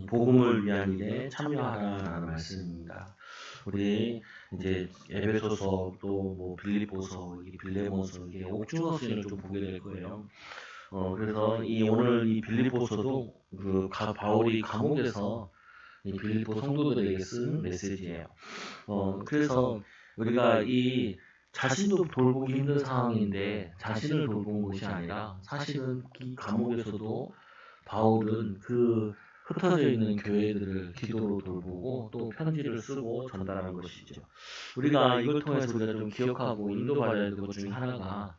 복음을 위한 일에 참여하라라는 말씀입니다. 우리 이제 에베소서 또 뭐 빌립보서, 빌레몬서 이게 옥중어 서신을 좀 보게 될 거예요. 그래서 오늘 이 빌립보서도 바울이 감옥에서 이 빌립보 성도들에게 쓴 메시지예요. 그래서 우리가 이 자신도 돌보기 힘든 상황인데 자신을 돌보는 것이 아니라 사실은 이 감옥에서도 바울은 그 흩어져 있는 교회들을 기도로 돌보고 또 편지를 쓰고 전달한 것이죠. 우리가 이걸 통해서 우리가 좀 기억하고 인도받아야 될 것 중에 하나가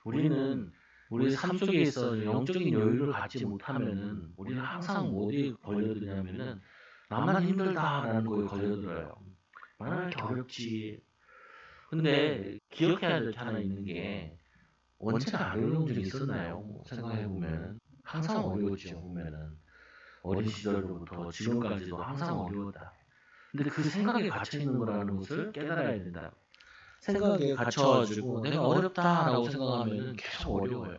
우리는 우리 삶 속에 있어 영적인 여유를 갖지 못하면은 우리는 항상 어디에 걸려드냐면은 나만 힘들다라는 거에 걸려들어요. 나는 이렇게 어렵지. 근데 기억해야 될 게 하나 있는 게 언제나 어려운 적이 있었나요? 생각해보면 항상 어려웠죠. 보면은 어린 시절부터 지금까지도 항상 어려웠다. 근데 그 생각에 갇혀 있는 거라는 것을 깨달아야 된다. 생각에 갇혀가지고 내가 어렵다라고 생각하면 계속 어려워요.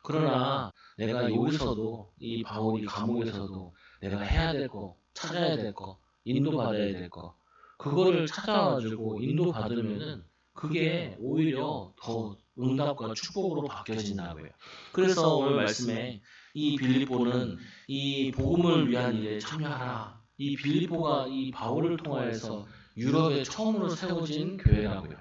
그러나 내가 여기서도 이 바울이 감옥에서도 내가 해야 될 거, 찾아야 될 거, 인도받아야 될 거, 그거를 찾아가지고 인도받으면은 그게 오히려 더 응답과 축복으로 바뀌어진다고요. 그래서 오늘 말씀에 이 빌립보는 이 복음을 위한 일에 참여하라. 이 빌립보가 이 바울을 통하여서 유럽에 처음으로 세워진 교회라고요.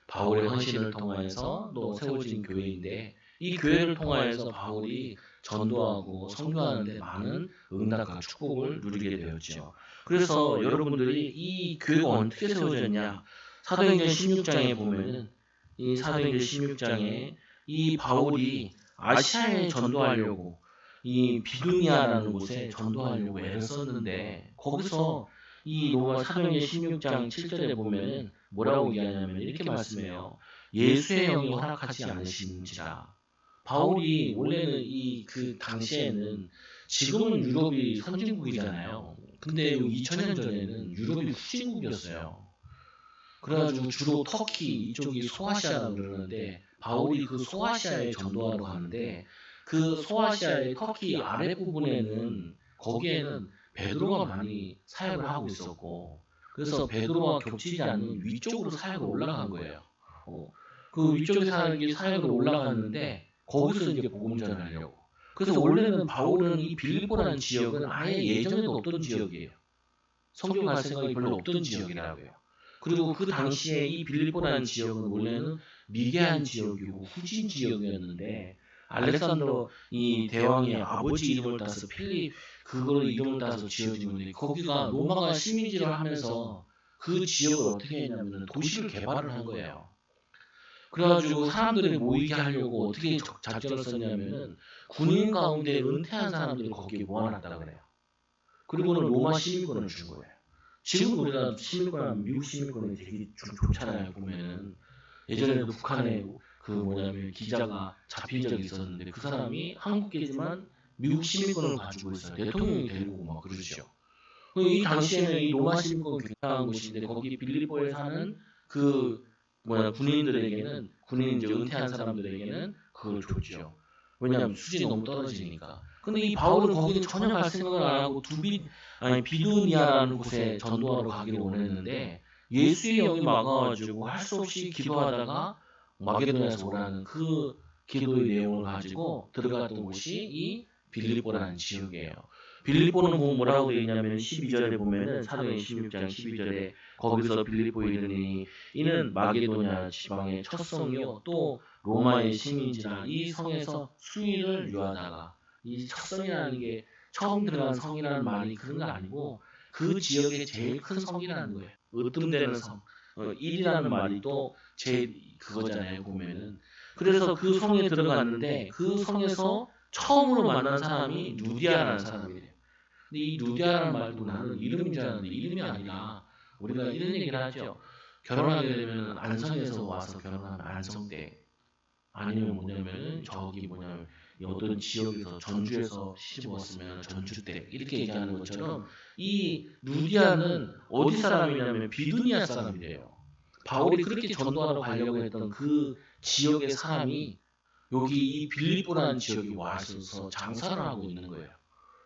바울의 헌신을 통하여서 또 세워진 교회인데 이 교회를 통하여서 바울이 전도하고 선교하는데 많은 응답과 축복을 누리게 되었죠. 그래서 여러분들이 이 교회가 어떻게 세워졌냐? 사도행전 16장에 보면은 이 사도행전 16장에 이 바울이 아시아에 전도하려고 이 비두니아라는 곳에 전도하려고 애를 썼는데 거기서 이 로마 사도행전 16장 7절에 보면은 뭐라고 얘기하냐면 이렇게 말씀해요. 예수의 영이 허락하지 않으신지라. 바울이 원래는 그 당시에는 지금은 유럽이 선진국이잖아요. 근데 2000년 전에는 유럽이 후진국이었어요. 그래가지고 주로 터키 이쪽이 소아시아라고 그러는데 바울이 그 소아시아에 전도하러 가는데 그 소아시아의 터키 아랫부분에는 거기에는 베드로가 많이 사역을 하고 있었고 그래서 베드로와 겹치지 않는 위쪽으로 사역을 올라간 거예요. 그 위쪽에 사역을 올라갔는데 거기서 이제 복음 전하려고. 그래서 원래는 바울은 이 빌립보라는 지역은 아예 예전에도 없던 지역이에요. 성경 갈 생각이 별로 없던 지역이라고요. 그리고 그 당시에 이 빌립보라는 지역은 원래는 미개한 지역이고 후진 지역이었는데 알렉산더 이 대왕의 아버지 이름을 따서 필립 그걸 이름을 따서 지어진 건데 거기가 로마가 식민지를 하면서 그 지역을 어떻게 했냐면 도시를 개발을 한 거예요. 그래가지고 사람들이 모이게 하려고 어떻게 작전을 썼냐면은 군인 가운데 은퇴한 사람들을 거기에 모아놨다 그래요. 그리고는 로마 시민권을 준 거예요. 지금 우리가 시민권, 미국 시민권이 되게 좋잖아요. 보면은 예전에도 북한에 기자가 잡힌 적이 있었는데 그 사람이 한국계지만 미국 시민권을 가지고 있어요. 대통령이 되고 막 그러죠. 이 당시에는 이 로마 시민권 굉장한 곳인데 거기 빌립보에 사는 군인들에게는 군인 이제 은퇴한 사람들에게는 그걸 줬죠. 왜냐하면 수준이 너무 떨어지니까. 근데 이 바울은 거기에 전혀 갈 생각을 안 하고 비두니아라는 곳에 전도하러 가기를 원했는데 예수의 영이 막아가지고 할 수 없이 기도하다가 마게도냐에서 오라는 그 기도의 내용을 가지고 들어갔던 곳이 이 빌립보라는 지역이에요. 빌립보는 뭐라고 되어 있냐면 12절에 보면은 사도행 16장 12절에 거기서 빌립보에 이르니 이는 마게도냐 지방의 첫 성이요 또 로마의 시민이라 이 성에서 수일을 유하다가 이 첫 성이라는 게 처음 들어간 성이라는 말이 그런 거 아니고 그 지역의 제일 큰 성이라는 거예요. 으뜸되는 성. 1이라는 말이 또 제일 그거잖아요. 보면은. 그래서 그 성에 들어갔는데 그 성에서 처음으로 만난 사람이 루디아라는 사람이래요. 근데 이 루디아라는 말도 나는 이름인 줄 알았는데 이름이 아니라 우리가 이런 얘기를 하죠. 결혼하게 되면 안성에서 와서 결혼하면 안성댁 아니면 저기 어떤 지역에서 전주에서 시집 왔으면 전주댁 이렇게 얘기하는 것처럼 이 루디아는 어디 사람이냐면 비두니아 사람이래요. 바울이 그렇게 전도하러 가려고 했던 그 지역의 사람이 여기 이 빌립보라는 지역에 와 있어서 장사를 하고 있는 거예요.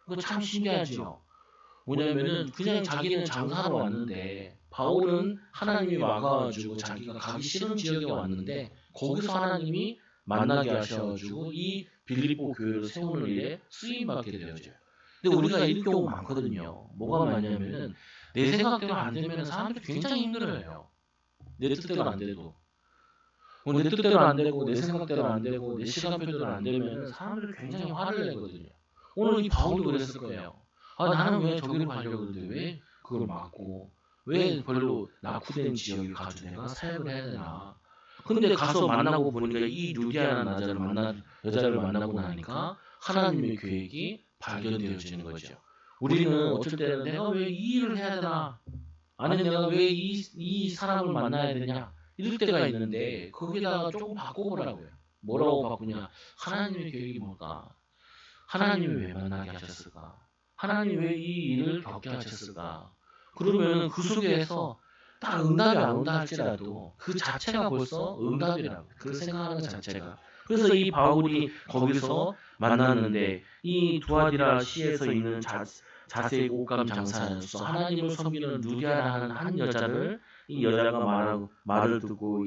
그거 참 신기하죠. 뭐냐면은 그냥 자기는 장사하러 왔는데 바울은 하나님이 와가지고 자기가 가기 싫은 지역에 왔는데 거기서 하나님이 만나게 하셔가지고 이 빌립보 교회를 세우는 일에 쓰임받게 되어져요. 근데 우리가 이런 경우 많거든요. 뭐가 많냐면은 내 생각대로 안 되면 사람들이 굉장히 힘들어해요. 내 뜻대로 안 돼도. 내 뜻대로 안 되고 내 생각대로 안 되고 내 시간표대로 안 되면 사람들이 굉장히 화를 내거든요. 오늘 이 바울도 그랬을 거예요. 아, 나는 왜 저기로 가려고 그러는데 왜 그걸 막고 왜 별로 낙후된 지역에 가서 내가 사역을 해야 되나. 근데 가서 만나고 보니까 이 루디아라는 여자를 만나고 나니까 하나님의 계획이 발견되어지는 거죠. 우리는 어쩔 때는 내가 왜 이 일을 해야 되나, 아니 내가 왜 이 사람을 만나야 되냐 이럴 때가 있는데 거기다가 조금 바꿔보라고요. 뭐라고 바꾸냐? 하나님의 계획이 뭘까? 하나님이 왜 만나게 하셨을까? 하나님이 왜 이 일을 겪게 하셨을까? 그러면 그 속에서 딱 응답이 안 온다 할지라도 그 자체가 벌써 응답이라고. 그 생각하는 것 자체가. 그래서 이 바울이 거기서 만났는데 이 두아디라 시에서 있는 자세히 옷감 장사로서 하나님을 섬기는 루디아라는 한 여자를 이 여자가 말을 듣고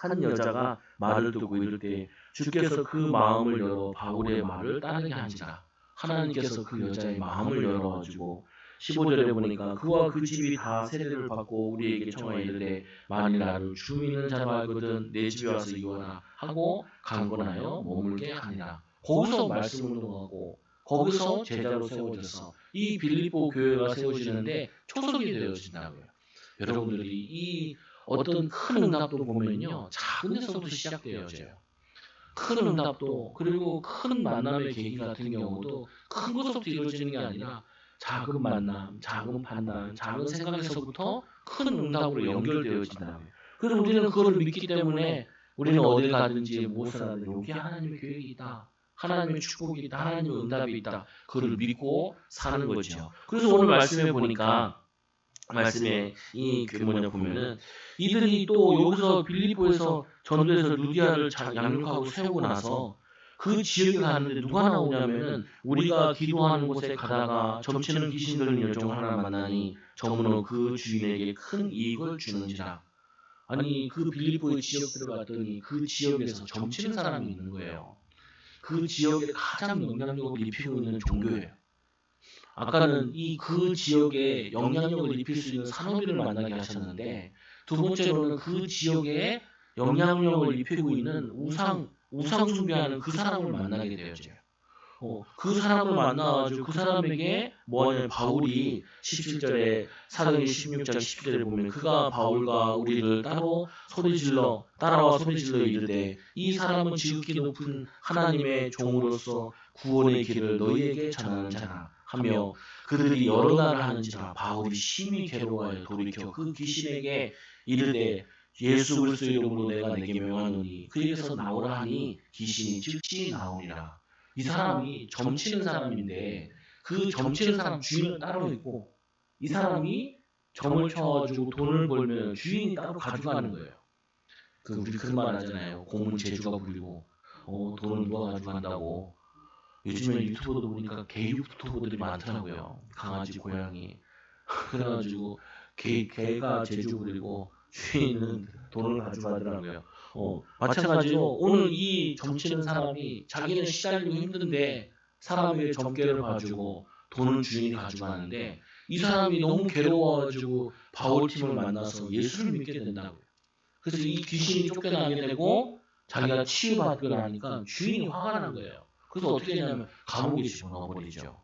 한 여자가 말을 듣고 이럴 때 주께서 그 마음을 열어 바울의 말을 따르게 한지라. 하나님께서 그 여자의 마음을 열어가지고 15절에 보니까 그와 그 집이 다 세례를 받고 우리에게 청하여 이르되 만일 나를 주 믿는 자로 알거든 내 집에 와서 이거나 하고 강권하여 머물게 하니라. 거기서 말씀 운동하고 거기서 제자로 세워져서 이 빌립보 교회가 세워지는데 초석이 되어진다고요. 여러분들이 이 어떤 큰 응답도 보면요 작은 데서부터 시작되어져요. 큰 응답도 그리고 큰 만남의 계기 같은 경우도 큰 것부터 이루어지는 게 아니라 작은 만남, 작은 판단, 작은 생각에서부터 큰 응답으로 연결되어진다고요. 그래서 우리는 그걸 믿기 때문에 우리는 어딜 가든지 무엇을 하든 여기 하나님의 계획이 있다. 하나님의 축복이 있다. 하나님의 응답이 있다. 그걸 믿고 사는 거죠. 그래서 오늘 말씀해 보니까 말씀에 이 뭐냐 보면은 이들이 또 여기서 빌립보에서 전도해서 루디아를 양육하고 세우고 나서 그 지역에 가는데 누가 나오냐면은 우리가 기도하는 곳에 가다가 점치는 귀신 들린 여종 하나 만나니 저문은 그 주인에게 큰 이익을 주는지라. 아니 그 빌립보의 지역들을 갔더니 그 지역에서 점치는 사람이 있는 거예요. 그 지역에 가장 영향력을 입히고 있는 종교예요. 아까는 이 그 지역에 영향력을 입힐 수 있는 산업인을 만나게 하셨는데 두 번째로는 그 지역에 영향력을 입히고 있는 우상 숭배하는 그 사람을 만나게 되어져요. 그 사람을 만나가지고 그 사람에게 뭐하냐면 바울이 17절에 사도행 16장 17절에 보면 그가 바울과 우리를 따라와 소리질러 이르되 이 사람은 지극히 높은 하나님의 종으로서 구원의 길을 너희에게 전하는 자라 하며 그들이 여러 날을 하는지라 바울이 심히 괴로워하여 돌이켜 그 귀신에게 이르되 예수 그리스도의 이름으로 내가 내게 명하노니 그에게서 나오라 하니 귀신이 즉시 나오니라. 이 사람이 점치는 사람인데 그 점치는 사람 주인은 따로 있고 이 사람이 점을 쳐가지고 돈을 벌면 주인이 따로 가져가는 거예요. 우리 그런 말 하잖아요. 공문 제주가 부리고 돈은 누가 가져간다고. 요즘에 유튜버도 보니까 개 유튜버들이 많더라고요. 강아지, 고양이. 그래가지고 개가 제주 부리고 주인은 돈을 가져가더라고요. 마찬가지로 오늘 이 점치는 사람이 자기는 시달리고 힘든데 사람에게 점괘를 봐주고 돈은 주인이 가져가는데 이 사람이 너무 괴로워가지고 바울팀을 만나서 예수를 믿게 된다고요. 그래서 이 귀신이 쫓겨나게 되고 자기가 치유받고 나니까 주인이 화가 난 거예요. 그래서 어떻게 했냐면 감옥에 집어넣어버리죠.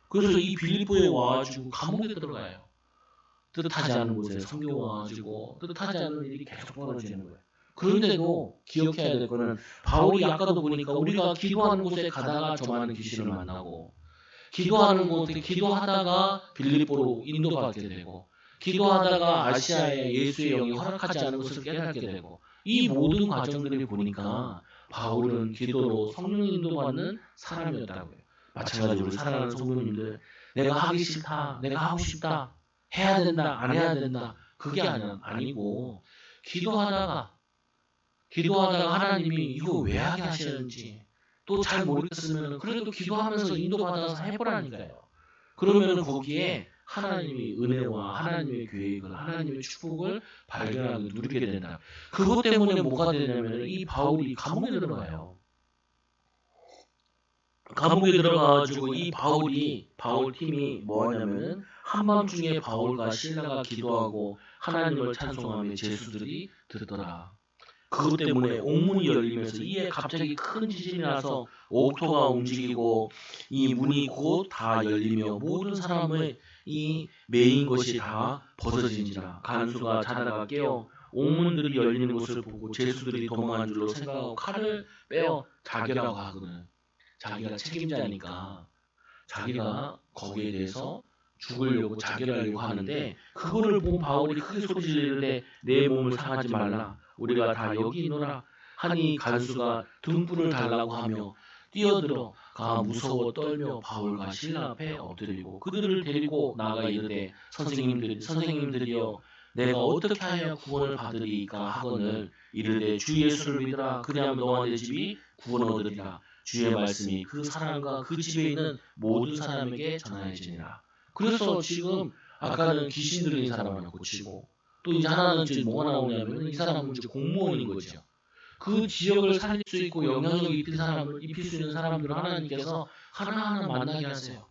그래서 이 빌립보에 와가지고 감옥에 들어가요. 뜻하지 않은 곳에 성경 와가지고 뜻하지 않은 일이 계속 벌어지는 거예요. 그런데도 기억해야 될 거는 바울이 아까도 보니까 우리가 기도하는 곳에 가다가 저 많은 귀신을 만나고 기도하는 곳에 기도하다가 빌립보로 인도받게 되고 기도하다가 아시아에 예수의 영이 허락하지 않은 것을 깨닫게 되고 이 모든 과정들을 보니까 바울은 기도로 성령 인도받는 사람이었다고요. 마찬가지로 사랑하는 성도님들 내가 하기 싫다, 내가 하고 싶다, 해야 된다, 안 해야 된다 그게 아니고 기도하다가 하나님이 이거 왜 하게 하시는지 또 잘 모르겠으면 그래도 기도하면서 인도받아서 해보라니까요. 그러면은 거기에 하나님의 은혜와 하나님의 계획을, 하나님의 축복을 발견하고 누리게 된다. 그것 때문에 뭐가 되냐면 이 바울이 감옥에 들어가요. 감옥에 들어가가지고 이 바울 팀이 뭐 하냐면은 한밤중에 바울과 실라가 기도하고 하나님을 찬송하며 제수들이 듣더라. 그것 때문에 옥문이 열리면서 이에 갑자기 큰 지진이 나서 옥토가 움직이고 이 문이 곧 다 열리며 모든 사람의 이 메인 것이 다 벗어진지라. 간수가 자다가 깨어 옥문들이 열리는 것을 보고 제수들이 도망한 줄로 생각하고 칼을 빼어 자기라고 하거든. 자기가 책임자니까 자기가 거기에 대해서 죽으려고 자결하려고 하는데 그거를 본 바울이 크게 소리 지르는데 내 몸을 상하지 말라 우리가 다 여기 있노라 하니 간수가 등불을 달라고 하며 뛰어들어 가 무서워 떨며 바울과 신라 앞에 엎드리고 그들을 데리고 나가 이르되 선생님들이여 내가 어떻게 하여 구원을 받으리까 하거늘 이르되 주 예수를 믿으라 그리하면 너와 내 집이 구원을 얻으리라 주의 말씀이 그 사람과 그 집에 있는 모든 사람에게 전하여지니라. 그래서 지금 아까는 귀신 들린 사람을 고치고 또 이제 하나는 이제 뭐가 나오냐면 이 사람은 이제 공무원인 거죠. 그 지역을 살릴 수 있고 영향력을 입힐 수 있는 사람들을 하나님께서 하나하나 만나게 하세요.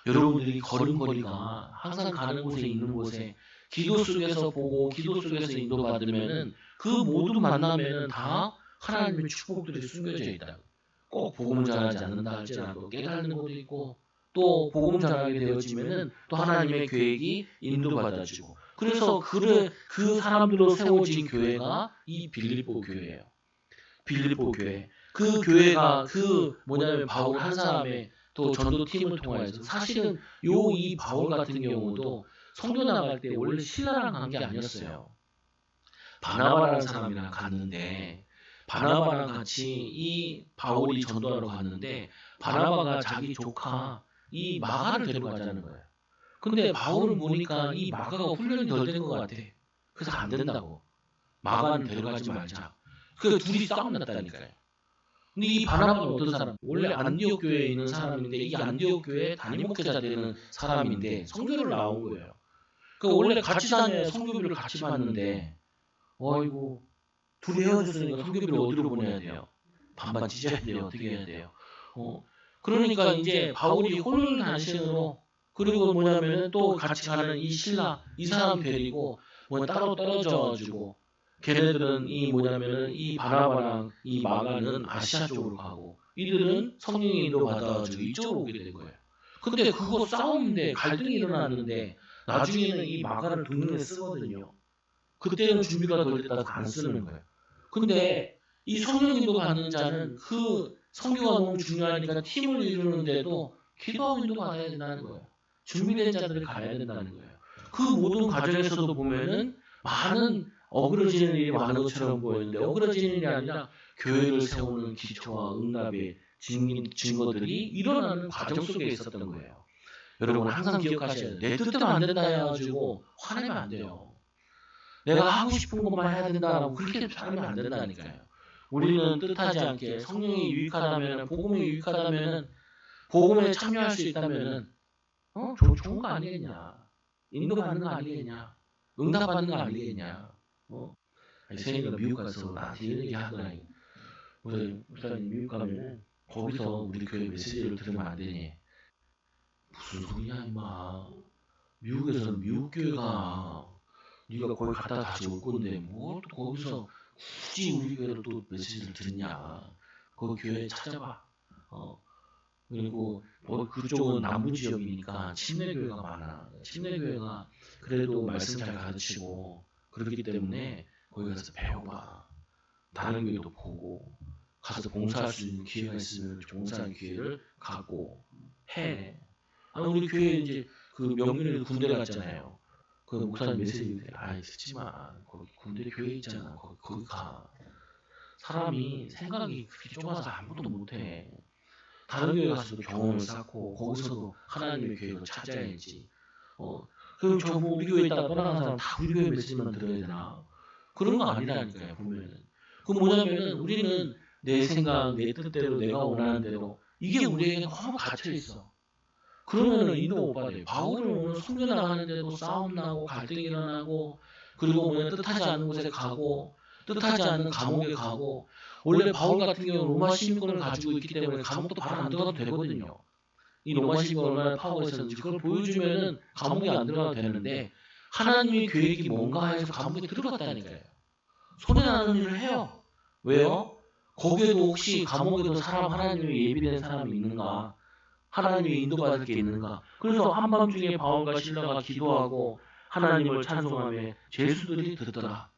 여러분들이 걸음걸이가 항상 가는 곳에 있는 곳에 기도 속에서 보고 기도 속에서 인도받으면은 그 모든 만남에는 다 하나님의 축복들이 숨겨져 있다. 꼭 복음 전하지 않는다 할지라도 깨닫는 것도 있고 또 복음 전하게 되어지면은 또 하나님의 계획이 인도받아지고 그래서 그 사람들로 세워진 교회가 이 빌립보 교회예요. 빌립보 교회. 그 교회가 그 뭐냐면 바울 한 사람의 또 전도팀을 통하여서 사실은 이 바울 같은 경우도 성교 나갈 때 원래 신라랑 간 게 아니었어요. 바나바라는 사람이랑 갔는데 바나바랑 같이 이 바울이 전도하러 갔는데 바나바가 자기 조카 이 마가를 데려가자는 거예요. 근데 바울은 보니까 이 마가가 훈련이 덜 된 것 같아. 그래서 안 된다고. 마가는 데려가지 말자. 그 둘이 싸움 났다니까요. 근데 이 바나바는 어떤 사람? 원래 안디옥 교회에 있는 사람인데 이 안디옥 교회 담임 목회자 되는 사람인데 선교를 나온 거예요. 그 원래 같이 다녀야 선교비를 같이 받는데 어이구 둘이 헤어졌으니까 선교비를 어디로 보내야 돼요? 반반 찢어야 돼요. 어떻게 해야 돼요? 그러니까 이제 바울이 혼란신으로 그리고 뭐냐면은 또 같이 가는 이 신라 이 사람 데리고 뭐 따로 떨어져가지고 걔네들은 이 뭐냐면은 이 바나바랑 이 마가는 아시아 쪽으로 가고 이들은 성령의 인도 받아가지고 이쪽으로 오게 된 거예요. 근데 그거 싸움인데 갈등이 일어났는데 나중에는 이 마가를 동등에 쓰거든요. 그때는 준비가 덜 됐다고 안 쓰는 거예요. 근데 이 성령 인도가 받는 자는 그 성교가 너무 중요하니까 팀을 이루는데도 기도하고 인도 받아야 된다는 거예요. 준비된 자들이 가야 된다는 거예요. 그 모든 과정에서도 보면은 많은 어그러지는 일이 많은 것처럼 보이는데 어그러지는 일이 아니라 교회를 세우는 기초와 응답의 증거들이 일어나는 과정 속에 있었던 거예요. 여러분 항상 기억하셔야 돼요. 내 뜻대로 안 된다 해가지고 화내면 안 돼요. 내가 하고 싶은 것만 해야 된다라고 그렇게 살면 안 된다니까요. 우리는 뜻하지 않게 성령이 유익하다면, 복음이 유익하다면, 복음에 참여할 수 있다면, 좋은 거 아니겠냐? 인도받는 거 아니겠냐? 응답받는 거 아니겠냐? 세인이가 미국 가서 나한테 이런 얘기 하더니, 목사님 미국 가면 거기서 우리 교회 메시지를 들으면 안 되니? 무슨 소리야 임마? 미국에서는 미국 교회가 네가 거기 갖다 다시 올 건데 뭘 또 거기서 굳이 우리 교회를 또 메시지를 듣냐? 거기 교회 찾아봐. 그리고 뭐 그쪽은 남부 지역이니까 침례교회가 많아. 침례교회가 그래도 말씀 잘 가르치고 그렇기 때문에 거기 가서 배워봐. 다른 교회도 보고 가서 봉사할 수 있는 기회가 있으면 봉사하는 기회를 갖고 해. 우리 교회 이제 그 명륜에도 군대 갔잖아요. 그 목사님 메시지 듣지 마. 거기 군대 교회 있잖아. 거기 가. 사람이 생각이 그렇게 좁아서 아무것도 못해. 다른 교회 가서도 경험을 쌓고 거기서도 하나님의 교회로 찾아야지. 그럼 저뭐 우리 교회 있다가 떠나간 사람 다 우리 교회 메시지만 들어야 되나? 그런 거 아니라니까요. 보면은. 그 뭐냐면은 우리는 내 생각, 내 뜻대로 내가 원하는 대로 이게 우리에게 너무 갇혀 있어. 그러면은 인도 못 받아요. 바울은 오늘 순교 나가는데도 싸움 나고 갈등이 일어나고 그리고 뭐냐 뜻하지 않는 곳에 가고 뜻하지 않는 감옥에 가고 원래 바울 같은 경우는 로마 시민권을 가지고 있기 때문에 감옥도 바로 안 들어가도 되거든요. 이 로마 시민이 얼마나 파워가 있었는지 그걸 보여주면은 감옥에 안 들어가도 되는데 하나님의 계획이 뭔가 해서 감옥에 들어갔다니까요. 손해나는 일을 해요. 왜요? 거기에도 혹시 감옥에도 사람 하나님의 예비된 사람이 있는가? 하나님의 인도받을 게 있는가? 그래서 한밤중에 바울과 실라가 기도하고 하나님을 찬송하며 죄수들이 듣더라.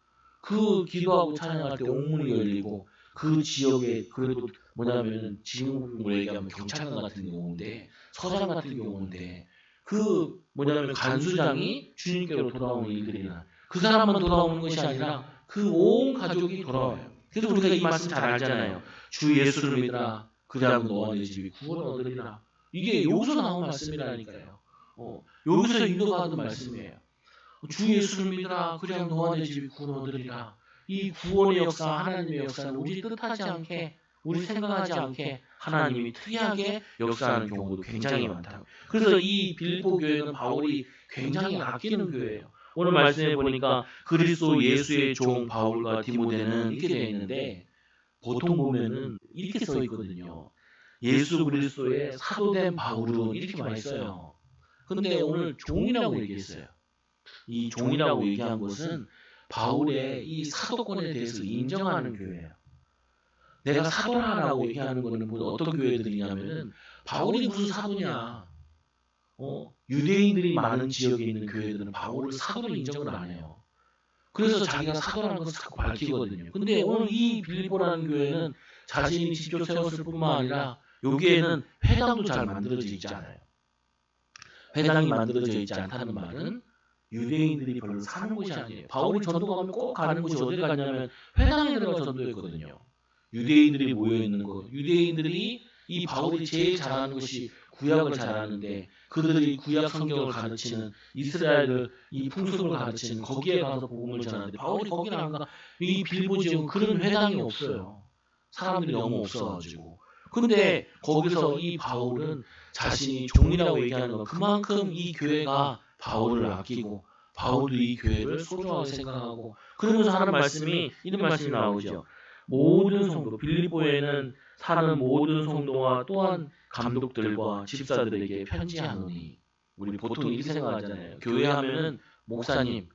그 기도하고 찬양할 때 옥문이 열리고 그 지역에 그래도 뭐냐면은 지금으로 얘기하면 경찰관 같은 경우인데 서장 같은 경우인데 그 뭐냐면 간수장이 주님께로 돌아오는 일들이나 그 사람만 돌아오는 것이 아니라 그 온 가족이 돌아와요. 그래서 우리가 이 말씀 잘 알잖아요. 주 예수를 믿으라. 그리하면 너와 내 집이 구원을 얻으리라. 이게 여기서 나온 말씀이라니까요. 여기서 인도받은 말씀이에요. 주 예수를 믿으라. 그리하면 너와 내 집이 구원을 얻으리라. 이 구원의 역사, 하나님의 역사는 우리 뜻하지 않게, 우리 생각하지 않게 하나님이 특이하게 역사하는 경우도 굉장히 많다. 그래서 이 빌립보 교회는 바울이 굉장히 아끼는 교회예요. 오늘 말씀해 보니까 그리스도 예수의 종 바울과 디모데는 이렇게 되어 있는데 보통 보면은 이렇게 써 있거든요. 예수 그리스도의 사도된 바울은 이렇게 많이 써요. 근데 오늘 종이라고 얘기했어요. 이 종이라고 얘기한 것은 바울의 이 사도권에 대해서 인정하는 교회예요. 내가 사도라고 얘기하는 거는 뭐 어떤 교회들이냐면은 바울이 무슨 사도냐? 유대인들이 많은 지역에 있는 교회들은 바울을 사도로 인정을 안 해요. 그래서 자기가 사도라는 것을 자꾸 밝히거든요. 근데 오늘 이 빌립보라는 교회는 자신이 직접 세웠을 뿐만 아니라 여기에는 회당도 잘 만들어져 있지 않아요. 회당이 만들어져 있지 않다는 말은 유대인들이 별로 사는 곳이 아니에요. 바울이 전도 가면 꼭 가는 곳이 어디 가냐면 회당에 들어가 전도했거든요. 유대인들이 모여있는 곳. 유대인들이 이 바울이 제일 잘하는 것이 구약을 잘하는데 그들이 구약 성경을 가르치는 이스라엘을 이 풍습을 가르치는 거기에 가서 복음을 전하는데 바울이 거기는 안 가. 이 빌보 지역은 그런 회당이 없어요. 사람들이 너무 없어가지고. 근데 거기서 이 바울은 자신이 종이라고 얘기하는 건 그만큼 이 교회가 바울을 아끼고 바울도 이 교회를 소중하게 생각하고 그러면서 하는 말씀이 이런 말씀이 나오죠. 모든 성도 빌립보에는 사는 모든 성도와 또한 감독들과 집사들에게 편지하노니 우리 보통 이렇게 생각하잖아요. 교회 하면은 목사님,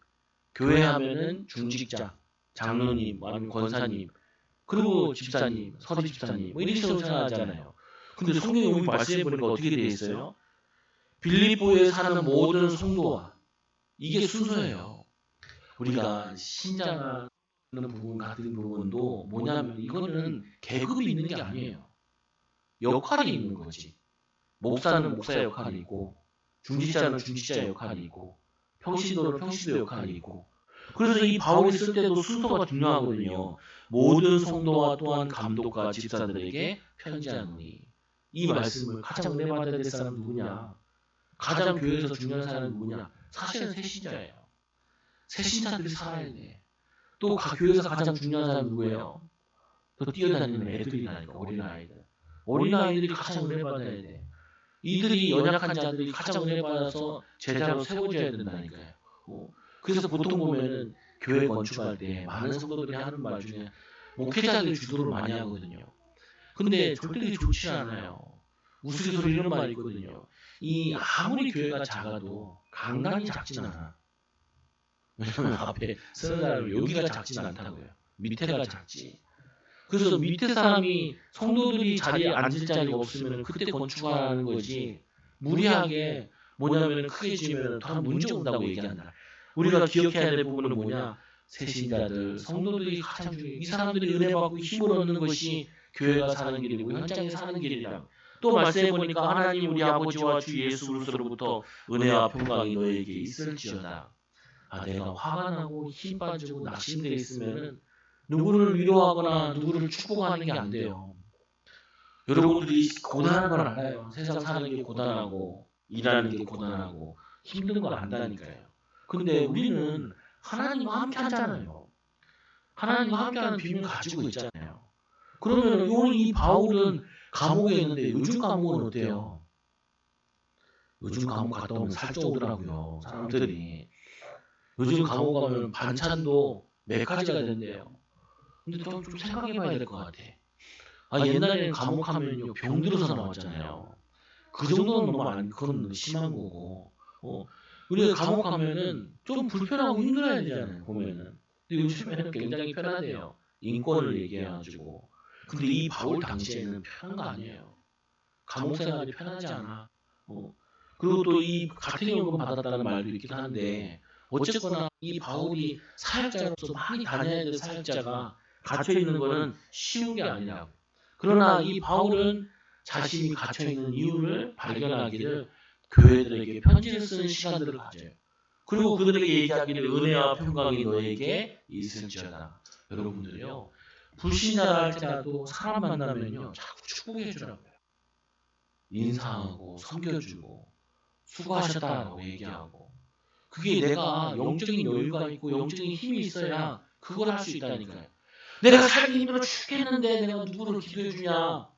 교회 하면은 중직자, 장로님, 아니면 권사님, 그리고 집사님, 서리 집사님 뭐 이렇게 생각하잖아요. 근데 성경에 여기 말씀해 보니까 어떻게 되어 있어요? 빌립보에 사는 모든 성도와 이게 순서예요. 우리가 신자나 부분 같은 부분도 뭐냐면 이거는 계급이 있는 게 아니에요. 역할이 있는 거지. 목사는 목사의 역할이 있고 중직자는 중직자의 역할이 있고 평신도는 평신도 역할이 있고 그래서 이 바울이 쓸 때도 순서가 중요하거든요. 모든 성도와 또한 감독과 집사들에게 편지하노니 이 말씀을 가장 은혜받아야 될 사람 누구냐? 가장 교회에서 중요한 사람은 누구냐? 사실은 새신자예요. 새신자들이 살아야 돼. 또 교회에서 가장 중요한 사람은 누구예요? 또 뛰어다니는 애들이라니까 어린아이들. 어린아이들이 가장 은혜받아야 돼. 이들이 연약한 자들이 가장 은혜받아서 제자로 세워져야 된다니까요. 그래서 보통 보면은 교회 건축할 때 많은 성도들이 하는 말 중에 목회자들이 주도를 많이 하거든요. 근데 절대 그게 좋지 않아요. 우스갯소리 이런 말이 있거든요. 이 아무리 교회가 작아도 강단이 작진 않아. 왜냐면 앞에 쓰는 사람이 여기가 작진 않다고요. 밑에가 작지. 그래서 밑에 사람이 성도들이 자리에 앉을 자리가 없으면 그때 건축하는 거지. 무리하게 뭐냐면 크게 지으면 다 문제 온다고 얘기한다. 우리가 기억해야 될 부분은 뭐냐? 새신자들, 성도들이 가장 중요해. 이 사람들이 은혜 받고 힘을 얻는 것이 교회가 사는 길이고 현장에 사는 길이라. 또 말씀해 보니까 하나님 우리 아버지와 주 예수 그리스도로부터 은혜와 평강이 너에게 있을지어다. 내가 화가 나고 힘 빠지고 낙심되어 있으면은 누구를 위로하거나 누구를 축복하는 게 안 돼요. 여러분들이 고단한 걸 알아요. 세상 사는 게 고단하고 일하는 게 고단하고 힘든 걸 안다니까요. 근데 우리는 하나님과 함께 하잖아요. 하나님과 함께하는 비밀을 가지고 있잖아요. 그러면 오늘 이 바울은 감옥에 있는데 요즘 감옥은 어때요? 요즘 감옥 갔다 오면 살쪄오더라고요. 사람들이. 요즘 감옥 가면 반찬도 몇 가지가 된대요. 근데 좀 생각해봐야 될 것 같아. 옛날에는 감옥 하면요 병 들어서 나왔잖아요. 그 정도는 너무 그건 심한 거고. 우리가 감옥 가면은 좀 불편하고 힘들어야 되잖아요. 보면은. 근데 요즘에는 굉장히 편하대요. 인권을 얘기해가지고. 근데 이 바울 당시에는 편한 거 아니에요. 감옥 생활이 편하지 않아. 그리고 또 이 가택연금 받았다는 말도 있긴 한데 어쨌거나 이 바울이 사역자로서 많이 다녀야 될 사역자가 갇혀 있는 거는 쉬운 게 아니라고. 그러나 이 바울은 자신이 갇혀 있는 이유를 발견하기를 교회들에게 편지를 쓰는 시간들을 가져요. 그리고 그들에게 얘기하기를 은혜와 평강이 너에게 있을지어다. 여러분들이요. 불신자라 할지라도 사람 만나면요 자꾸 축복해 주라고요. 인사하고 섬겨주고 수고하셨다라고 얘기하고 그게 내가 영적인 여유가 있고 영적인 힘이 있어야 그걸 할 수 있다니까요. 내가 살기 힘들어 죽겠는데 내가 누구를 기도해 주냐.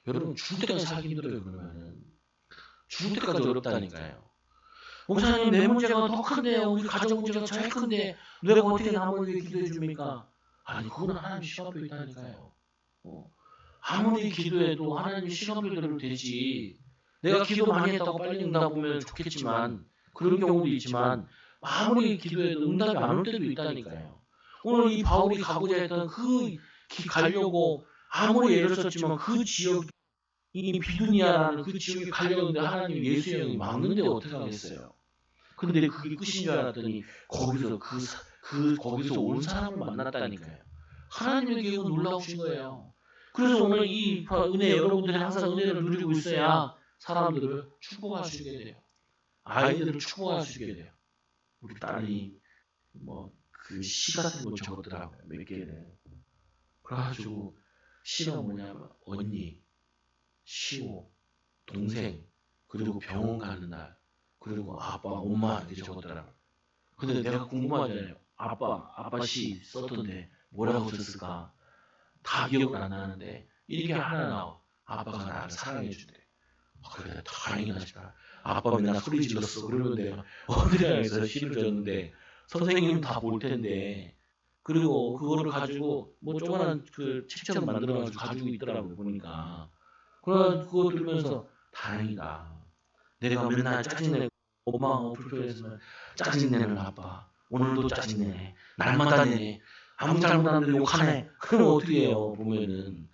여러분 죽을 때까지 살기 힘들어요. 그러면은 죽을 때까지 어렵다니까요. 목사님 내 문제가 더 큰데요. 우리 가정 문제가 제일 큰데 내가 어떻게 남을 위해 기도해 줍니까? 아니 그거는 하나님 시간표 있다니까요. 아무리 기도해도 하나님 시간표대로 되지. 내가 기도 많이 했다고 빨리 응답 오면 좋겠지만 그런 경우도 있지만 아무리 기도해도 응답이 안 올 때도 있다니까요. 오늘 이 바울이 가고자 했던 가려고 아무리 애를 썼지만 그 지역 이 비두니아라는 그 지역에 가려는데 하나님 예수의 영이 막는데 어떻게 하겠어요? 근데 그게 끝인 줄 알았더니 거기서 거기서 온 사람을 만났다니까요. 하나님의 계획은 놀라우신 거예요. 그래서 오늘 이 은혜 여러분들이 항상 은혜를 누리고 있어야 사람들을 축복할 수 있게 돼요. 아이들을 축복할 수 있게 돼요. 우리 딸이 뭐 그 시 같은 거 적었더라고요. 몇 개를. 그래가지고 시가 뭐냐면 언니, 시호, 동생, 그리고 병원 가는 날, 그리고 아빠, 엄마 이렇게 적었더라고요. 근데 내가 궁금하잖아요. 아빠 시 썼던데 뭐라고 썼을까? 다 기억은 안 나는데 이렇게 하나 나와. 아빠가 나를 사랑해 준대. 그래 다행이다 싶다. 아빠 맨날 소리 질렀어. 그러면 내가 어디에서 시를 줬는데 선생님 다 볼 텐데 그리고 그거를 가지고 뭐 조그만한 그 책처럼 만들어가지고 가지고 있더라고 보니까 그거 들으면서 다행이다. 내가 맨날 짜증내고 엄마가 불편해서 짜증내는 아빠 오늘도 짜증내네. 날마다 내네. 아무 잘못 안 해도 욕하네. 그러면 어떻게 해요 보면은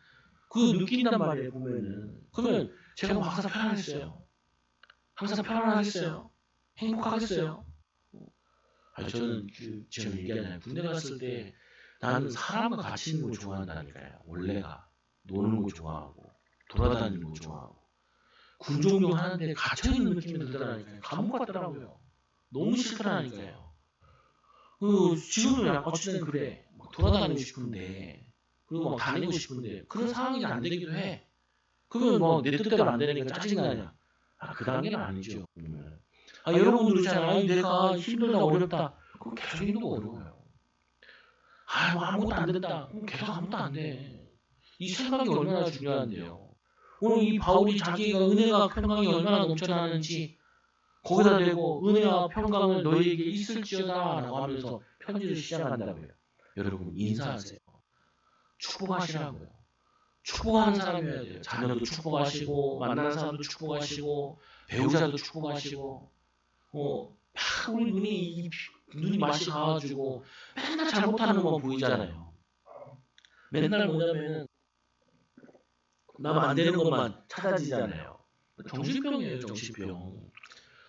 그 느낀단 말이에요 보면은 그러면 제가 항상 편안했어요. 항상 편안하겠어요. 행복하겠어요. 저는 지금 얘기하잖아요. 군대 갔을 때 나는 사람과 같이 있는 걸 좋아한다니까요. 원래가 노는 거 좋아하고 돌아다니는 거 좋아하고 군종교 하는데 갇혀 있는 느낌이 들더라니까요. 감옥 같더라고요. 너무 싫더라니까요. 지금은 어쨌든 그래. 막 돌아다니고 싶은데 그리고 막 다니고 싶은데 그런 상황이 안 되기도 해. 그러면 뭐 내 뜻대로 안 되니까 짜증나냐? 그 단계는 아니죠. 여러분들 있잖아요. 내가 힘들다 어렵다. 그럼 계속 힘들고 어려워요. 뭐 아무것도 안 된다. 그럼 계속 아무것도 안 돼. 이 생각이 얼마나 중요한데요. 오늘 이 바울이 자기가 은혜가 평강이 얼마나 넘쳐나는지 거기다 대고 은혜와 평강을 너희에게 있을지어다 라고 하면서 편지를 시작한다고요. 여러분 인사하세요. 축복하시라고요. 축복하는 사람이어야 돼요. 자녀도 축복하시고 만나는 사람도 축복하시고 배우자도 축복하시고 우리 눈이 맛이 가가지고 맨날 잘못하는 것만 보이잖아요. 맨날 뭐냐면은 나면 안 되는 것만 찾아지잖아요. 정신병이에요, 정신병.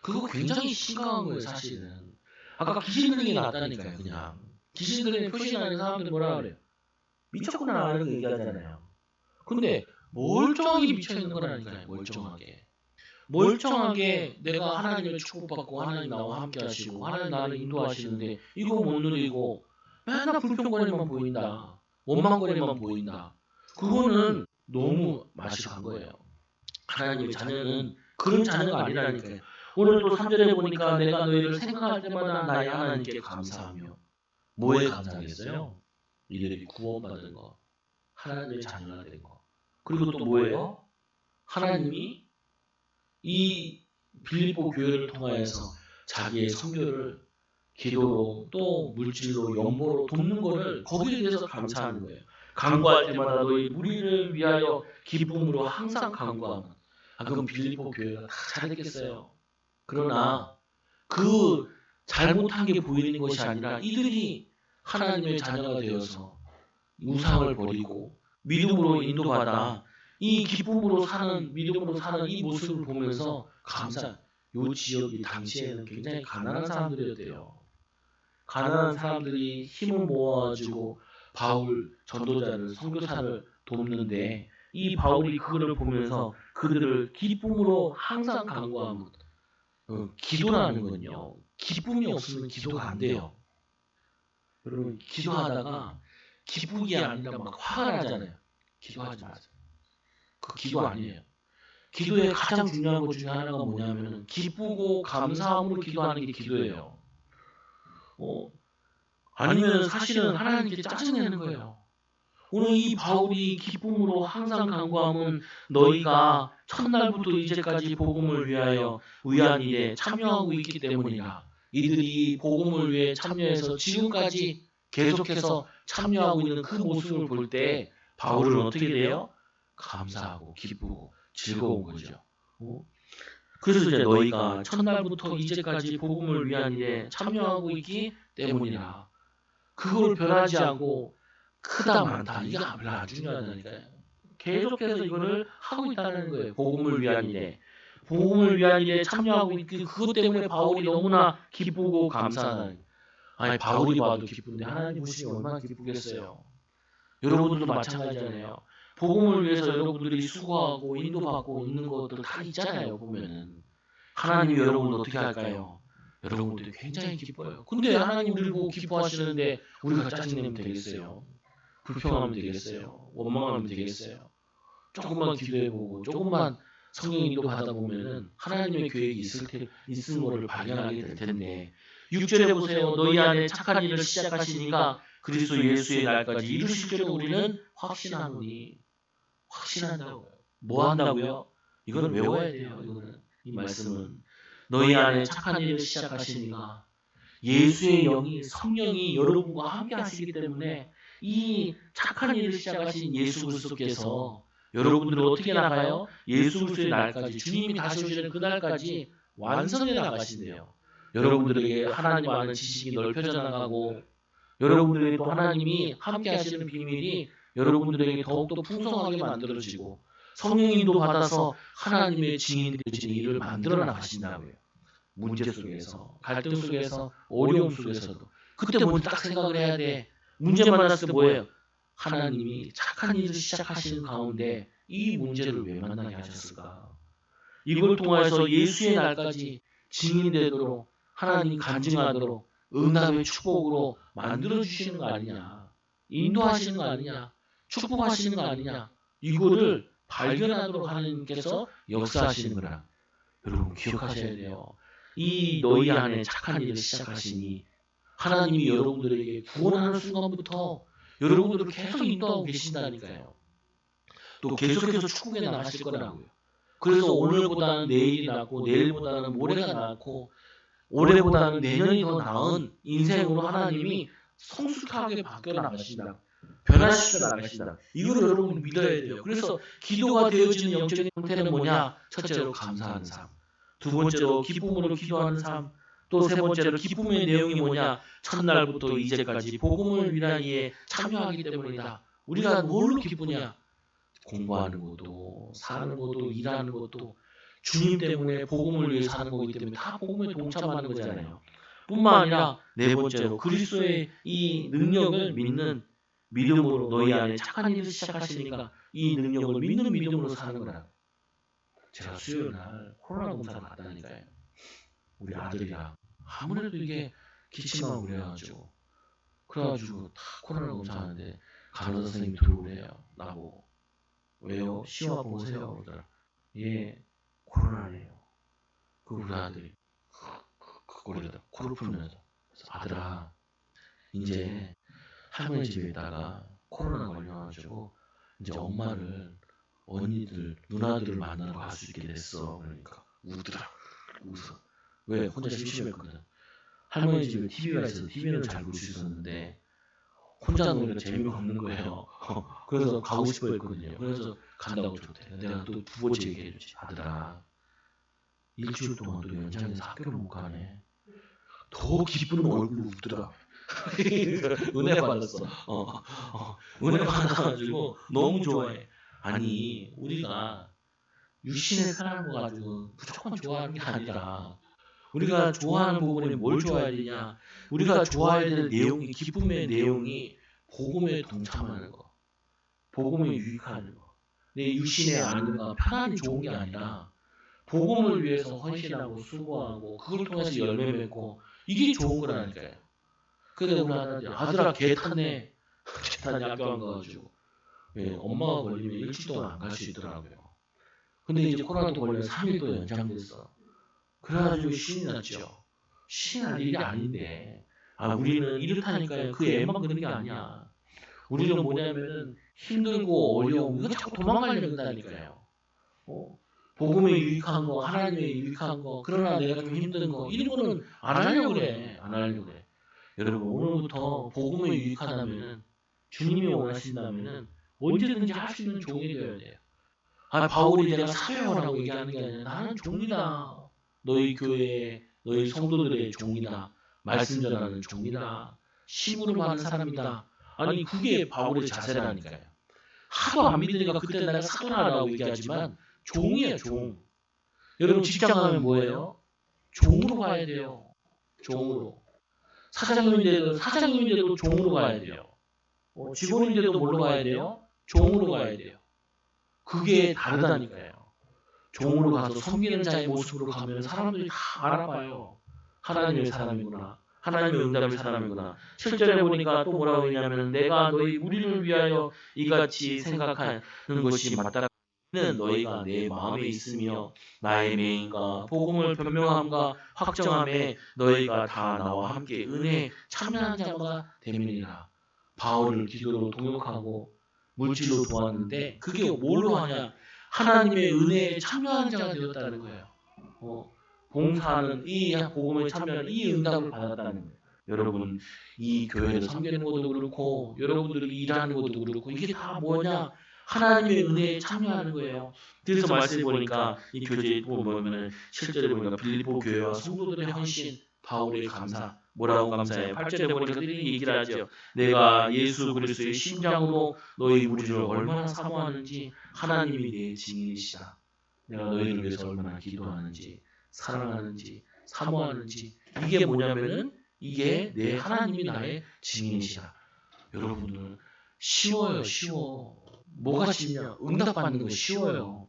그거 굉장히 심각한 거예요, 사실은. 아까 귀신 들린 게 낫다니까요, 그냥. 귀신 들린 표시나는 사람들이 뭐라 그래요? 미쳤구나, 이렇게 얘기하잖아요. 근데 멀쩡하게 미쳐있는 거라니까요, 멀쩡하게. 멀쩡하게 내가 하나님의 축복받고 하나님 나와 함께 하시고 하나님 나를 인도하시는데 이거 못 누리고 맨날 불평거리만 보인다. 원망거리만 보인다. 그거는 너무 맛이 간 거예요. 하나님의 자녀는 그런 자녀가 아니라니까요. 오늘 또 3절에 보니까 내가 너희를 생각할 때마다 나의 하나님께 감사하며 뭐에 감사하겠어요? 이들이 구원받은 거, 하나님의 자녀가 된 거. 그리고 또 뭐예요? 하나님이 이 빌립보 교회를 통하여서 자기의 선교를 기도로 또 물질로 연보로 돕는 거를 거기에 대해서 감사하는 거예요. 간구할 때마다 너희 무리를 위하여 기쁨으로 항상 간구하는. 그럼 빌립보 교회가 다 잘했겠어요. 그러나 그 잘못한 게 보이는 것이 아니라 이들이 하나님의 자녀가 되어서 우상을 버리고 믿음으로 인도받아 이 기쁨으로 사는 믿음으로 사는 이 모습을 보면서 요 지역이 당시에는 굉장히 가난한 사람들이었대요. 가난한 사람들이 힘을 모아가지고 바울 전도자를 선교사를 돕는데 이 바울이 그거를 보면서 그들을 기쁨으로 항상 간구하면 기도라는 건요. 기쁨이 없으면 기도가 안 돼요. 여러분 기도하다가 기쁘기 아니라 막 화가 나잖아요. 기도하지 마세요. 그 기도 아니에요. 기도의 가장 중요한 것 중에 하나가 뭐냐면 기쁘고 감사함으로 기도하는 게 기도예요. 아니면 사실은 하나님께 짜증내는 거예요. 오늘 이 바울이 기쁨으로 항상 간구하면 너희가 첫날부터 이제까지 복음을 위하여 위한 일에 참여하고 있기 때문이라. 이들이 복음을 위해 참여해서 지금까지 계속해서 참여하고 있는 그 모습을 볼 때 바울은 어떻게 돼요? 감사하고 기쁘고 즐거운 거죠. 그래서 이제 너희가 첫날부터 이제까지 복음을 위한 일에 참여하고 있기 때문이라. 그걸 변하지 않고 크다 많다 이게 별로 안 중요하다니까요. 계속해서 이거를 하고 있다는 거예요. 복음을 위한 일에. 복음을 위한 일에 참여하고 있기 그것 때문에 바울이 너무나 기쁘고 감사하다는 거예요. 아니 바울이 봐도 기쁜데 하나님 보시면 얼마나 기쁘겠어요. 여러분들도 마찬가지잖아요. 복음을 위해서 여러분들이 수고하고 인도받고 있는 것들 다 있잖아요. 보면은 하나님이 여러분을 어떻게 할까요? 여러분들이 굉장히 기뻐요. 근데 하나님 우리를 보고 기뻐하시는데 우리가 짜증내면 되겠어요? 불평하면 되겠어요? 원망하면 되겠어요? 조금만 기도해보고 조금만 성령 인도 받아보면은 하나님의 계획이 있은 거를 발견하게 될 텐데 6절에 보세요. 너희 안에 착한 일을 시작하시니까 그리스도 예수의 날까지 이루실 줄을 우리는 확신하노니. 확신한다고요. 뭐 한다고요? 이건 외워야 돼요. 이 말씀은 너희 안에 착한 일을 시작하시니까 예수의 영이 성령이 여러분과 함께 하시기 때문에 이 착한 일을 시작하신 예수 그리스도께서 여러분들을 어떻게 나가요? 예수 그리스도의 날까지 주님이 다시 오시는 그 날까지 완성해 나가신대요. 여러분들에게 하나님 아는 지식이 넓혀져 나가고 여러분들에게 또 하나님이 함께 하시는 비밀이 여러분들에게 더욱더 풍성하게 만들어지고 성령 인도 받아서 하나님의 증인이 되시는 일을 만들어 나가신다고요. 문제 속에서, 갈등 속에서, 어려움 속에서도. 그때 먼저 딱 생각을 해야 돼. 문제 만났을 때 뭐예요? 하나님이 착한 일을 시작하시는 가운데 이 문제를 왜 만나게 하셨을까? 이걸 통해서 예수의 날까지 증인되도록 하나님 간증하도록 응답의 축복으로 만들어주시는 거 아니냐. 인도하시는 거 아니냐. 축복하시는 거 아니냐. 이거를 발견하도록 하나님께서 역사하시는 거라. 여러분 기억하셔야 돼요. 이 너희 안에 착한 일을 시작하시니 하나님이 여러분들에게 구원하는 순간부터 여러분들을 계속 인도하고 계신다니까요. 또 계속해서 축복해 나가실 거라고요. 그래서 오늘보다는 내일이 낫고 내일보다는 모레가 낫고 올해보다는 내년이 더 나은 인생으로 하나님이 성숙하게 바뀌어 나가신다. 변화시켜 나가신다. 이걸 여러분 믿어야 돼요. 그래서 기도가 되어지는 영적인 형태는 뭐냐? 첫째로 감사하는 삶. 두 번째로 기쁨으로 기도하는 삶. 또 세 번째로 기쁨의 내용이 뭐냐? 첫날부터 이제까지 복음을 위한 일에 참여하기 때문이다. 우리가 뭘로 기쁘냐? 공부하는 것도 사는 것도 일하는 것도 주님 때문에 복음을 위해 사는 거기 때문에 다 복음에 동참하는 거잖아요. 뿐만 아니라 네 번째로 그리스도의 이 능력을 믿는 믿음으로 너희 안에 착한 일을 시작하시니까 이 능력을 믿는 믿음으로 사는 거라. 제가 수요일 날 코로나 검사를 갔다니까요. 우리 아들이랑 아무래도 이게 기침하고 그래가지고 다 코로나 검사하는데 간호사 선생님이 들어오래요. 나보고 왜요? 시험 보세요. 그러더라. 예, 코로나래요. 그 우리 아들이 그거리다 코를 풀면서 아들아 이제 할머니 집에 있다가 코로나 걸려가지고 이제 엄마를 언니들 누나들을 만나러 갈 수 있게 됐어. 그러니까 우더라. 웃어. 왜? 혼자 심심했거든. 할머니 집에 TV가 있어서 TV는 잘 볼 수 있었는데 혼자 노니까 재미가 없는 거예요. 그래서 가고 싶어 했거든요. 그래서 간다고 좋대. 내가 또 두 번째 얘기해주지. 아들아, 일주일 동안 또 연장해서 학교를 못 가네. 더 기쁜 얼굴로 웃더라. 은혜 받았어. 은혜 받아가지고 너무 좋아해. 아니, 우리가 육신의 편한 거 가지고 무조건 좋아하는 게 아니라 우리가 좋아하는 부분이 뭘 좋아해야 되냐? 우리가 좋아해야 될 내용이 기쁨의 내용이 복음에 동참하는 거, 복음에 유익하는 거. 내 육신의 안정과 편안이 좋은 게 아니라 복음을 위해서 헌신하고 수고하고 그걸 통해서 열매 맺고 이게 좋은 거라니까요. 근데 우리 아들아 개 탔네. 개 탔네 학교 안 가가지고. 예, 엄마가 걸리면 일주일 동안 안 갈 수 있더라고요. 근데 이제 코로나도 걸려 3일 또 연장됐어. 그래가지고 신이 났죠. 신이 날 일이 아닌데. 우리는 이렇다니까요. 그 애만 그런 게 아니야. 우리는 뭐냐면은 힘들고 어려움, 이거 자꾸 도망가려고 한다니까요. 복음에 유익한 거, 하나님에 유익한 거, 그러나 내가 좀 힘든 거, 이런 거는 안 하려고 그래. 안 하려고 그래. 여러분, 오늘부터 복음에 유익하다면은, 주님이 원하신다면은, 언제든지 할 수 있는 종이 되어야 돼요. 바울이 내가 사회원하고 얘기하는 게 아니라 나는 종이다. 너희 교회, 너희 성도들의 종이다. 말씀 전하는 종이다. 심부름 하는 사람이다. 아니 그게 바울의 자세라니까요. 하도 안 믿으니까 그때 내가 사도라고 얘기하지만 종이에요, 종. 여러분 직장 가면 뭐예요? 종으로 가야 돼요. 종으로. 사장님인데도 종으로 가야 돼요. 직원인데도 뭘로 가야 돼요? 종으로 가야 돼요. 그게 다르다니까요. 종으로 가서 섬기는 자의 모습으로 가면 사람들이 다 알아봐요. 하나님의 사람이구나. 하나님의 응답의 사람이구나. 7절에 보니까 또 뭐라고 했냐면 내가 너희 우리를 위하여 이같이 생각하는 것이 맞다. 는 너희가 내 마음에 있으며 나의 맹인과 복음을 변명함과 확정함에 너희가 다 나와 함께 은혜에 참여한 자가 되밀이라. 바울을 기도로 동역하고 물질로 도왔는데 그게 뭘로 하냐? 하나님의 은혜에 참여한 자가 되었다는 거예요. 봉사하는 이 복음에 참여하는 이 응답을 받았다는 거예요. 여러분 이 교회를 섬기는 것도 그렇고 여러분들이 일하는 것도 그렇고 이게 다 뭐냐? 하나님의 은혜에 참여하는 거예요. 그래서 말씀해 보니까 이 교재에 보면은 실제로 보니까 빌립보 교회와 성도들의 헌신, 바울의 감사, 뭐라고 감사해요? 8절에 보니까 그들이 얘기를 하죠. 내가 예수 그리스도의 심장으로 너희 우리를 얼마나 사모하는지 하나님이 내 증인이시다. 내가 너희를 위해서 얼마나 기도하는지 사랑하는지 사모하는지 이게 뭐냐면은 이게 내 하나님이 나의 증인이시다. 여러분들 쉬워요, 쉬워. 뭐가 쉽냐? 응답받는 거 쉬워요.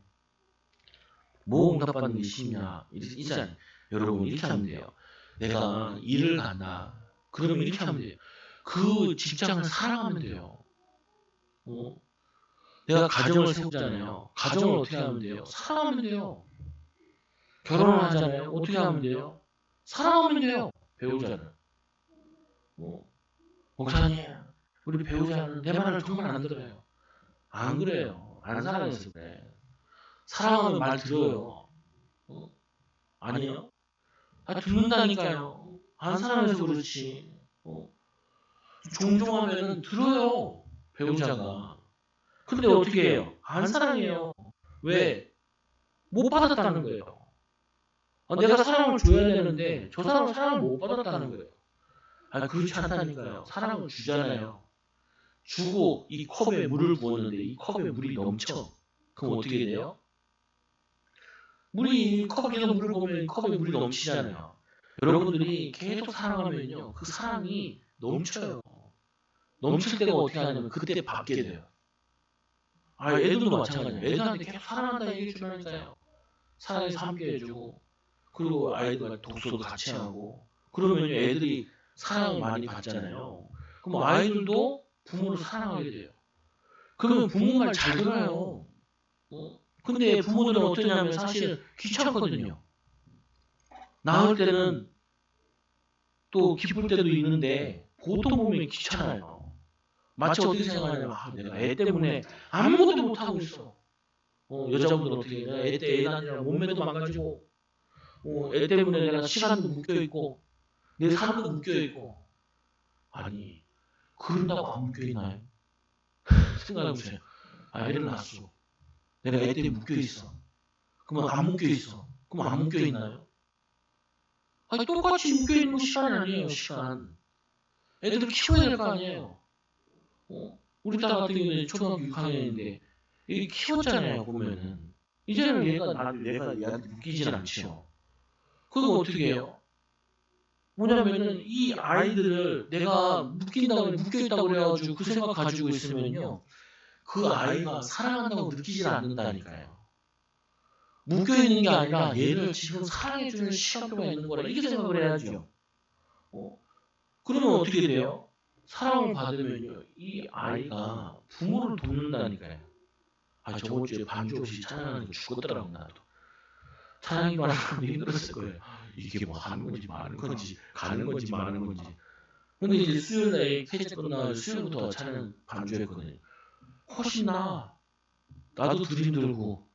뭐 응답받는 게 쉽냐? 이잖아요. 여러분 이렇게 하면 돼요. 내가 일을 간다. 그러면 이렇게 하면 돼요. 그 직장을 사랑하면 돼요. 내가 가정을 세우잖아요. 가정을 어떻게 하면 돼요? 사랑하면 돼요. 결혼을 하잖아요. 어떻게 하면 돼요? 사랑하면 돼요. 배우자는. 목사님, 우리 배우자는 내 말을 정말 안 들어요. 안 그래요. 안 사랑해서 그래. 사랑하면 말 들어요. 아니에요? 듣는다니까요. 안 사랑해서 그렇지. 종종 하면은 들어요. 배우자가. 근데 어떻게 해요? 안 사랑해요. 왜? 못 받았다는 거예요. 내가 사랑을 줘야 되는데 저 사람은 사랑을 못 받았다는 거예요. 그렇지 않다니까요. 사랑을 주잖아요. 주고 이 컵에 물을 부었는데 이 컵에 물이 넘쳐. 그럼 어떻게 돼요? 물이 컵에서 물을 부으면 컵에 물이 넘치잖아요. 여러분들이 계속 사랑하면요. 그 사랑이 넘쳐요. 넘칠 때가 어떻게 하냐면 그때 받게 돼요. 애들도 마찬가지예요. 애들한테 계속 사랑한다 얘기해 주라니까요. 사랑해서 함께 해주고 그리고 아이들과 독서도 같이 하고 그러면요 애들이 사랑을 많이 받잖아요. 그럼 아이들도 부모를 사랑하게 돼요. 그러면 부모 말 잘 들어요. 근데 부모들은 어떠냐면 사실 귀찮거든요. 낳을 때는 또 기쁠 때도 있는데 보통 보면 귀찮아요. 마치 어떻게 생각하냐면 내가 애 때문에 아무것도 못하고 있어. 여자분들은 어떻게 해요? 애 낳느라 몸매도 망가지고 애 때문에 내가 시간도 묶여있고 내 삶도 묶여있고. 아니 그런다고 안 묶여있나요? 생각해보세요. 애를 낳았어. 내가 애 때문에 묶여있어. 그러면 안 묶여있어. 그럼 안 묶여있나요? 아니 똑같이 묶여있는 거 시간이 아니에요. 시간. 애들을 키워야 될 거 아니에요. 우리 딸 같은 경우는 초등학교 6학년인데 이 키웠잖아요. 보면은 이제는 얘가 얘한테 묶이진 않죠. 그거 어떻게 해요? 뭐냐면은 이 아이들을 내가 묶여있다고 그래가지고 그 생각 가지고 있으면요, 그 아이가 사랑한다고 느끼질 않는다니까요. 묶여있는 게 아니라 얘를 지금 사랑해주는 시간표가 있는 거라 이렇게 생각을 해야죠. 그러면 어떻게 돼요? 사랑을 받으면요, 이 아이가 부모를 돕는다니까요. 저번 주에 반주 없이 찬양하는 거 죽었더라고. 나도 찬양이만 하면 힘들었을 거예요. 이게 뭐 하는 건지 마는 건지 가는 건지 마는 건지. 근데 이제 수요일에 캐치 끝나고 수요일부터 찬양 반주했거든요. 훨씬 나아. 나도 덜 힘들고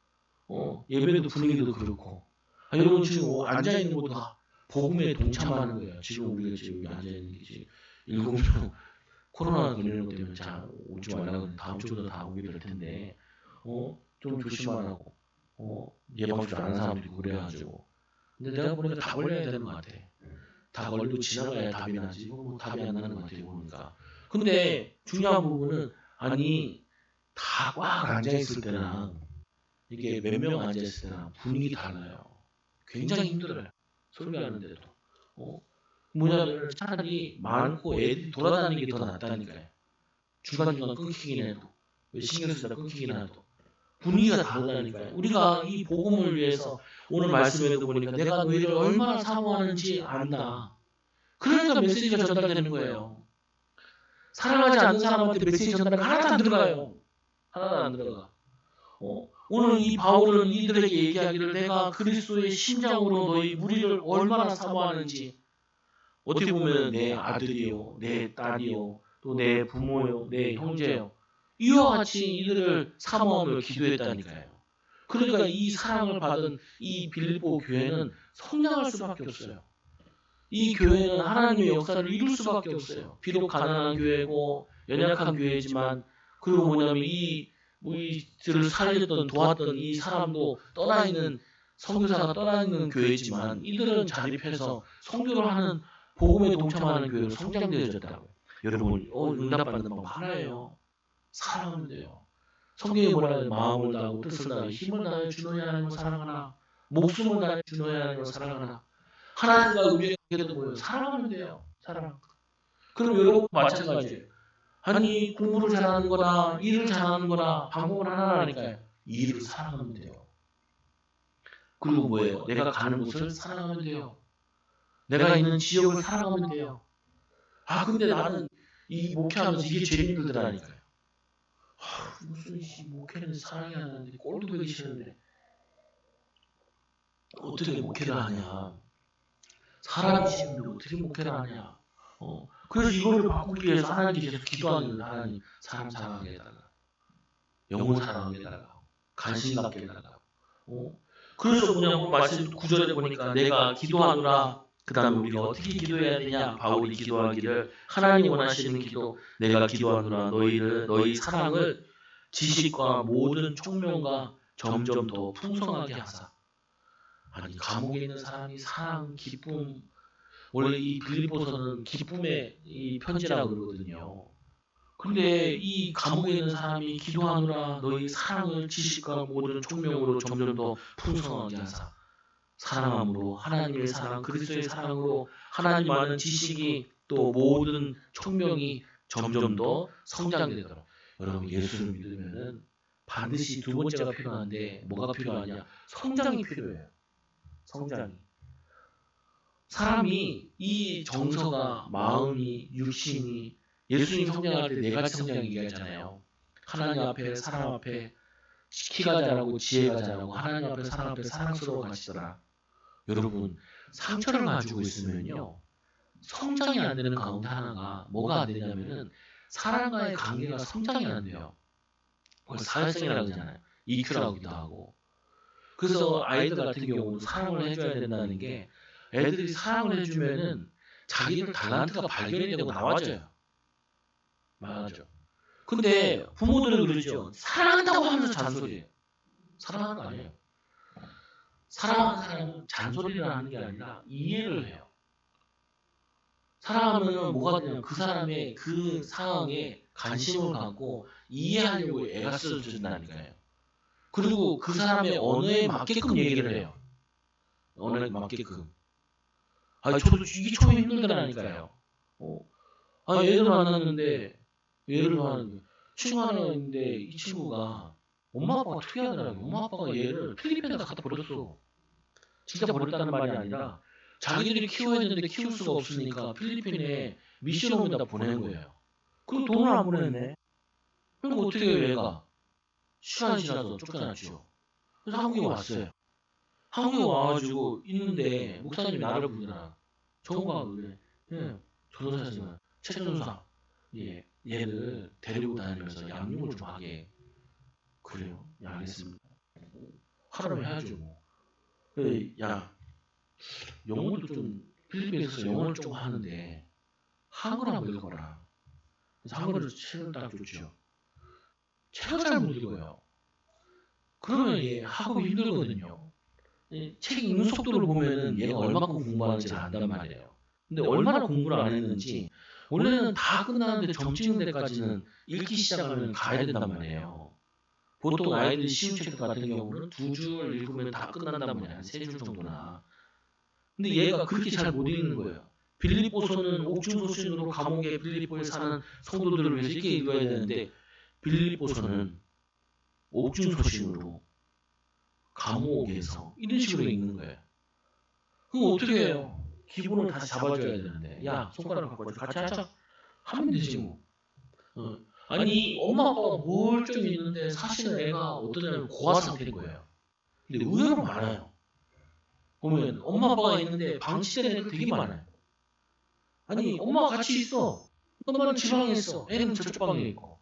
예배도 분위기도 그렇고. 여러분 지금 앉아있는 것도 다 복음에 동참하는 거예요. 지금 우리가 지금 여기 앉아있는 게 지금 7명 코로나 걸리는 것 때문에 잘 오지 말라고 다음 주부터 다 오게 될 텐데 좀 조심하라고 예방주사 안 하는 사람도 있고 그래가지고. 근데 내가 보니까 다 걸려야 되는 것 같아. 다 걸리고 지나가야 답이 나지. 뭐 답이 안 나는 것 같아 보니까. 근데 중요한 부분은 아니 다 꽉 앉아있을 때랑 이게 몇 명 앉아있을 때랑 분위기 달라요. 굉장히 힘들어요. 설교하는데도. 뭐냐면 차라리 많고 애들이 돌아다니는 게 더 낫다니까요. 중간중간 끊기긴 해도 신경 쓰다 끊기긴 해도 분위기가 다르다니까요. 우리가 이 복음을 위해서 오늘 말씀에도 보니까 내가 너희를 얼마나 사모하는지 안다. 그러니까 메시지가 전달되는 거예요. 사랑하지 않는 사람한테 메시지 전달이 하나도 안 들어가요. 하나도 안 들어가. 오늘 이 바울은 이들에게 얘기하기를 내가 그리스도의 심장으로 너희 무리를 얼마나 사모하는지. 어떻게 보면 내 아들이요, 내 딸이요, 또 내 부모요, 내 형제요. 이와 같이 이들을 사모하며 기도했다니까요. 그러니까 이 사랑을 받은 이 빌립보 교회는 성장할 수밖에 없어요. 이 교회는 하나님의 역사를 이룰 수밖에 없어요. 비록 가난한 교회고 연약한 교회지만, 그리고 뭐냐면 우리들을 살렸던 도왔던 이 사람도 떠나 있는 선교사가 떠나 있는 교회지만 이들은 자립해서 선교를 하는 복음에 동참하는 교회로 성장되어졌다고요. 여러분 응답받는 방법 하나예요. 사랑하면 돼요. 성경에 뭐라 해요? 마음을 다하고 뜻을 다하고 힘을 다하여 주 너희 하나님을 사랑하나, 목숨을 다하여 주 너희 하나님을 사랑하나. 하나님과 우리의 관계도 뭐예요? 사랑하면 돼요. 사랑. 그럼 여러분 마찬가지예요. 아니 공부를 잘하는 거나 일을 잘하는 거나 방법은 하나라니까요. 일을 사랑하면 돼요. 그리고 뭐예요? 내가 가는 곳을 사랑하면 돼요. 내가 있는 지역을 사랑하면 돼요. 근데 나는 이 목회하면서 이게 제일 힘들더라니까요. 무슨 목회는 사랑이 하는데 꼴도 보기 싫은데 어떻게 목회를 하냐. 사람이 싫은데 어떻게 목회를 하냐. 그래서 이거를 바꾸기 위해서 하나님께 계속 기도하는 거예요. 하나님 사람 사랑하게 해달라. 영혼 사랑하게 해달라. 관심 갖게 해달라. 그래서 뭐냐면 말씀 구절에 보니까 내가 기도하노라. 그 다음에 우리가 어떻게 기도해야 되냐. 바울이 기도하기를 하나님 원하시는 기도, 내가 기도하노라 너희 사랑을 지식과 모든 총명과 점점 더 풍성하게 하사. 아니 감옥에 있는 사람이 사랑, 기쁨, 원래 이 빌립보서는 기쁨의 이 편지라고 그러거든요. 근데 이 감옥에 있는 사람이 기도하노라 너희 사랑을 지식과 모든 총명으로 점점 더 풍성하게 하사. 사랑함으로 하나님의 사랑, 그리스도의 사랑으로 하나님 아는 지식이 또 모든 총명이 점점 더 성장되더라. 여러분 예수를 믿으면은 반드시 두 번째가 필요한데 뭐가 필요하냐? 성장이 필요해요. 성장이. 사람이 이 정서가 마음이 육신이 예수님 성장할 때 네 가지 성장 얘기하잖아요. 하나님 앞에 사람 앞에 키가 자라고 지혜가 자라고 하나님 앞에 사람 앞에 사랑스러워 가시더라. 여러분 상처를 가지고 있으면요 성장이 안 되는 가운데 하나가 뭐가 안 되냐면은 사람과의 관계가 성장이 안 돼요. 그걸 사회성이라고 하잖아요. EQ라고도 하고. 그래서 아이들 같은 경우는 사랑을 해줘야 된다는 게 애들이 사랑을 해주면은 자기들 달란트가 발견이 되고 나와져요. 맞아. 근데 부모들은 그러죠. 사랑한다고 하면서 잔소리해요. 사랑하는 거 아니에요. 사랑하는 사람은 잔소리를 하는 게 아니라 이해를 해요. 사랑하면 뭐가 되냐면 그 사람의 그 상황에 관심을 갖고 이해하려고 애가 써준다니까요. 그리고 그 사람의 언어에 맞게끔 얘기를 해요. 언어에 맞게끔. 아니 저도 이게 처음에 힘들더라니까요. 아니 애들 만났는데 얘를 하는 친구 하나 있는데 이 친구가 엄마 아빠가 특이하더라고요. 엄마 아빠가 얘를 필리핀에다 갖다 버렸어. 진짜 버렸다는 말이 아니라 자기들이 키워야 되는데 키울 수가 없으니까 필리핀에 미션홈에다 보낸 거예요. 그럼 돈을 안 보냈네. 그럼 어떻게 해요 얘가? 시간이 지나서 쫓겨났죠. 그래서 한국에 왔어요. 한국에 와가지고 있는데 목사님이 나를 부르더라. 정우가 그래. 예, 조선사님은 최전사 예, 얘를 데리고 다니면서 양육을 좀 하게. 그래요? 야, 알겠습니다. 하라면 해야죠 뭐. 야, 영어도 좀 필리핀에서 영어를 좀 하는데 한글 한번 읽어라. 그래서 한글을 책을 딱 줬죠. 책을 잘 못 읽어요. 그러면 얘 학업이 힘들거든요. 책 읽는 속도를 보면은 얘가 얼마큼 공부하는지를 안단 말이에요. 근데 얼마나 공부를 안 했는지 원래는 다 끝나는데 점 찍는 데까지는 읽기 시작하면 가야 된단 말이에요. 보통 아이들이 쉬운 책 같은 경우는 2줄 읽으면 다 끝난단 말이에요. 3줄 정도나. 근데 얘가 그렇게 잘 못 읽는 거예요. 빌립보서는 옥중소신으로 감옥에 빌립보에 사는 성도들을 위해서 이렇게 읽어야 되는데 빌립보서는 옥중소신으로 감옥에서 이런 식으로 읽는 거예요. 그럼 어떻게 해요? 기본을 다시 잡아줘야 되는데 야 손가락 갖고 와서 같이 하자 하면 되지 뭐. 아니 엄마 아빠가 뭘 좀 있는데 사실은 애가 어떠냐면 고아 상태인 거예요. 근데 의외로 많아요. 보면 엄마 아빠가 있는데 방치된 애들 되게 많아요. 아니 엄마가 같이 있어. 엄마는 지방에 있어. 애는 저쪽 방에 있고.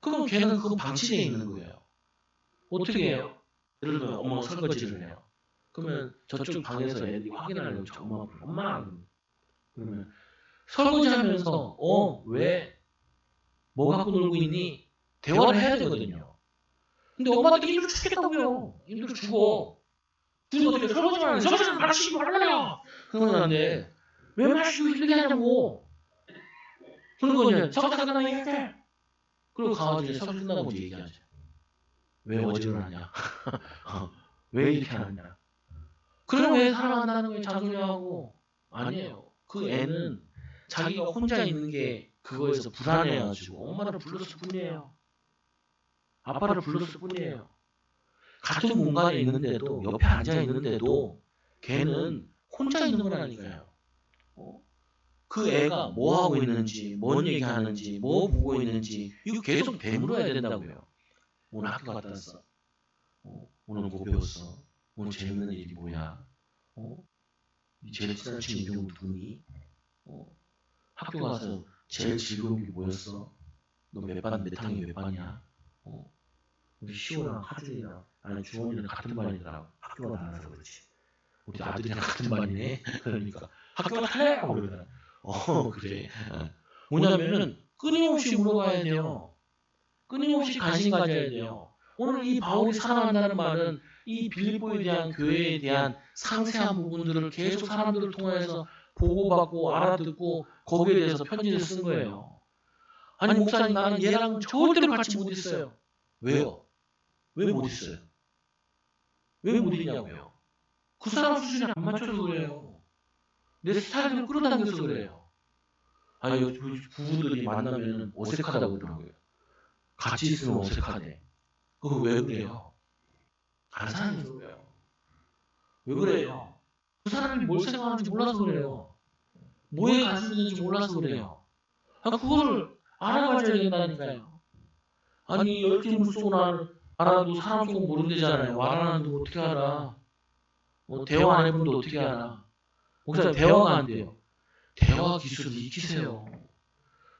그럼 걔는 그 방치되어 있는 거예요. 어떻게 해요? 예를 들면 엄마가 설거지를 해요. 그러면 저쪽 방에서 애들이 확인하려고 엄마 앞으로 엄마 그러면 설거지하면서 왜? 뭐 갖고 놀고 있니? 대화를 해야 되거든요. 근데 엄마들이 힘들어 죽겠다고요. 힘들어 죽어. 그래서 어떻게 설거지는 마시고 말라요. 그러면 안 돼. 왜 마시고 힘들게 하냐고. 그런 거는 석사가 해야 돼. 그리고 가가지고 수업 끝나고 이제 얘기하죠. 왜 어지를 하냐? 왜 이렇게 하느냐? 그럼 왜 사랑한다는 거에 잔소리하고 아니에요. 그 애는 자기가 혼자 있는 게 그거에서 불안해가지고 엄마를 불렀을 뿐이에요. 아빠를 불렀을 뿐이에요. 같은 공간에 있는데도 옆에 앉아 있는데도 걔는 혼자 있는 거라니까요. 그 애가 뭐 하고 있는지, 뭔 얘기하는지, 뭐 보고 있는지 이거 계속 되물어야 된다고요. 오늘 학교 갔다 왔어. 오늘 뭐 배웠어? 오늘 재밌는 일이 뭐야? 제일 친한 친구 누구니? 학교 가서 제일 즐거운 게 뭐였어? 너 몇 반, 몇 학년 몇 반이야? 우리 시호랑 하준이랑 아니 주원이랑 같은 반이더라고. 학교가 달라서 그렇지. 우리 아들이랑 같은 반이네. 그러니까 학교가 달라요. 그러더라. 그래. 뭐냐면은 끊임없이 물어봐야 돼요. 끊임없이 관심 가져야 돼요. 오늘 이 바울이 사랑한다는 말은 이 빌립보에 대한 교회에 대한 상세한 부분들을 계속 사람들을 통해서 보고받고 알아듣고 거기에 대해서 편지를 쓴 거예요. 아니 목사님 나는 얘랑 절대로 같이 못 있어요. 왜요? 왜 못 있어요? 왜 못 있냐고요? 그 사람 수준이 안 맞춰서 그래요. 내 스타일을 끌어당겨서 그래요. 아니 부부들이 만나면 어색하다고 그러더라고요. 같이 있으면 어색하대. 그거 왜 그래요? 안 사랑해서 그래요. 왜 그래요? 그 사람이 뭘 생각하는지 몰라서 그래요. 뭐에 관심 있는지 몰라서 그래요. 그걸 알아가줘야 된다니까요. 아니 10개 물속은 알아도 사람 속 모른대잖아요. 말 안 하는데 어떻게 알아? 대화 안 해본데 어떻게 알아? 목사님 대화가 안 돼요. 대화 기술을 익히세요.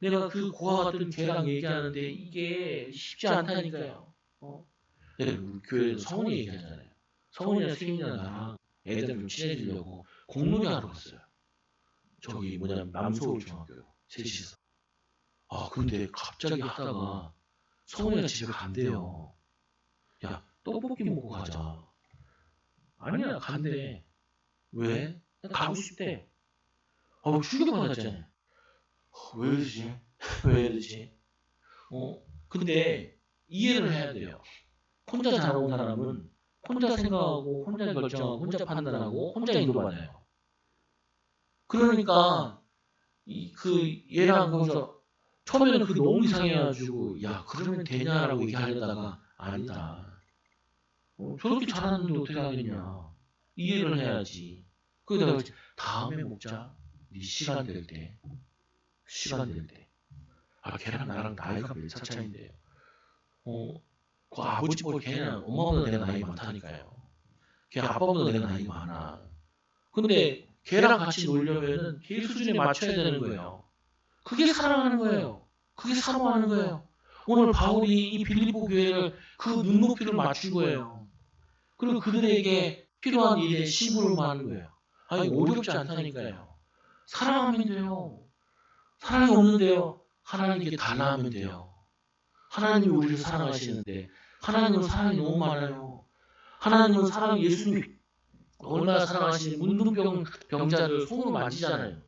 내가 그 고아 같은 걔랑 얘기하는데 이게 쉽지 않다니까요. 네, 우리 교회에서 성원이 얘기하잖아요. 성훈이랑 승민이랑 나랑 애들 좀 친해지려고 공놀이 하러 갔어요. 저기 뭐냐면 남서울중학교 셋이서. 아 근데 갑자기 하다가 성훈이가 집에 간대요. 야 떡볶이 먹고 가자. 아니야 간대. 왜? 가고 싶대. 충격받았잖아. 왜 이러지? 왜 이러지? 근데 이해를 해야 돼요. 혼자 자라온 사람은 혼자 생각하고 혼자 결정하고 혼자 판단하고 혼자 인도받아요. 그러니까 얘랑 거기서 처음에는 그게 너무 이상해가지고 야 그러면 되냐라고 얘기하려다가 아니다. 저렇게 잘하는데 어떻게 하겠냐. 이해를 해야지. 그래서 내가 다음에 먹자. 네 시간 될 때. 시간 될 때. 걔랑 나랑 나이가 몇 차 차인데요. 그 아버지 뻘 걔는 엄마보다 내가 나이 많다니까요. 걔 아빠보다 내가 나이 많아. 근데 걔랑 같이 놀려면은 걔 수준에 맞춰야 되는 거예요. 그게 사랑하는 거예요. 그게 사모하는 거예요. 오늘 바울이 이 빌립보 교회를 그 눈높이를 맞춘 거예요. 그리고 그들에게 필요한 일에 심부름을 하는 거예요. 어렵지 않다니까요. 사랑하면 돼요. 사랑이 없는데요. 하나님께 달라하면 돼요. 하나님이 우리를 사랑하시는데 하나님은 사랑이 너무 많아요. 하나님은 사랑 예수님 얼마나 사랑하시는 문둥병 병자를 손으로 만지잖아요.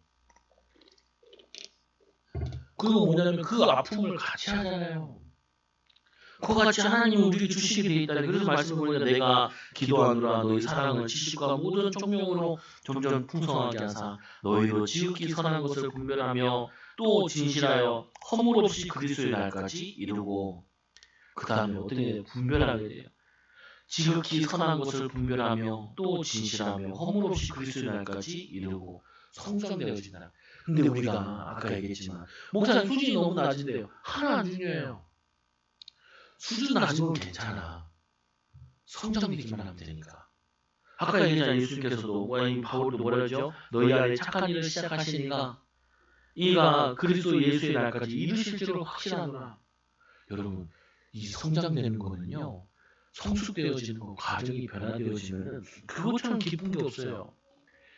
그거 뭐냐면 그 아픔을 같이 하잖아요. 그와 같이 하나님은 우리에게 주시게 되어 있다. 그래서 말씀을 보니까 내가 기도하노라 너희 사랑을 지식과 모든 총명으로 점점 풍성하게 하사 너희로 지극히 선한 것을 분별하며 또 진실하여 허물 없이 그리스도의 날까지 이루고 그 다음에 어떻게 돼요? 분별하게 돼요. 지극히 선한 것을 분별하며 또 진실하며 허물 없이 그리스도의 날까지 이루고 성장되어진다. 근데 우리가 아까 얘기했지만 목사님 수준이 너무 낮은데요. 하나 안 중요해요. 수준 낮은 건 괜찮아. 성장되기만 하면 되니까. 아까 얘기했잖아요. 예수님께서도 바울도 뭐라 하죠? 너희 안에 착한 일을 시작하시니까 이가 그리스도 예수의 날까지 이루실 줄을 확신하노라. 여러분 이 성장되는 거는요. 성숙되어지는 거, 가정이 변화되어지면 그것처럼 기쁜 게 없어요.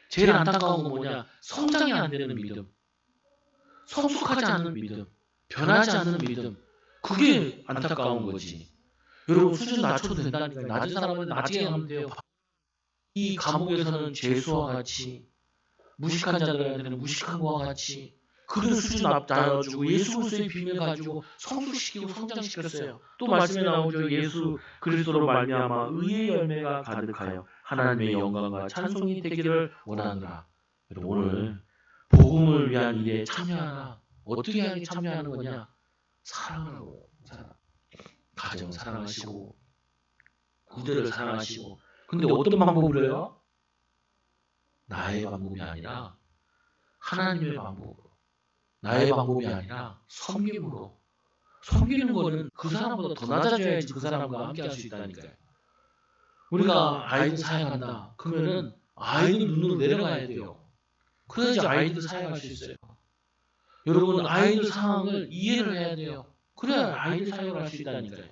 제일 안타까운 건 뭐냐? 성장이 안 되는 믿음. 성숙하지 않는 믿음. 변하지 않는 믿음. 그게 안타까운 거지. 여러분 수준 낮춰도 된다니까요. 낮은 사람은 나중에 하면 돼요. 이 감옥에서는 죄수와 같이 무식한 자들한테는 무식한 거와 같이 그런 수준 낮아가지고 예수 그리스도의 비밀 가지고 성숙시키고 성장시켰어요. 또 말씀에 나오죠. 예수 그리스도로 말미암아 의의 열매가 가득하여 하나님의 영광과 찬송이 되기를 원하노라. 여러분 오늘 복음을 위한 일에 참여하라. 어떻게 하니 참여하는 거냐? 사랑하는 거예요. 가정 사랑하시고 그들을 사랑하시고 근데 어떤 방법으로 해요? 나의 방법이 아니라 하나님의 방법으로 나의 방법이 아니라 섬김으로 섬기는 거는 그 사람보다 더 낮아져야지 그 사람과 함께 할 수 있다니까요. 우리가 아이들 사역한다 그러면은 아이들 눈으로 내려가야 돼요. 그래야지 아이들 사역할 수 있어요. 여러분 아이들 상황을 이해를 해야 돼요. 그래야 아이들 사역을 할 수 있다니까요.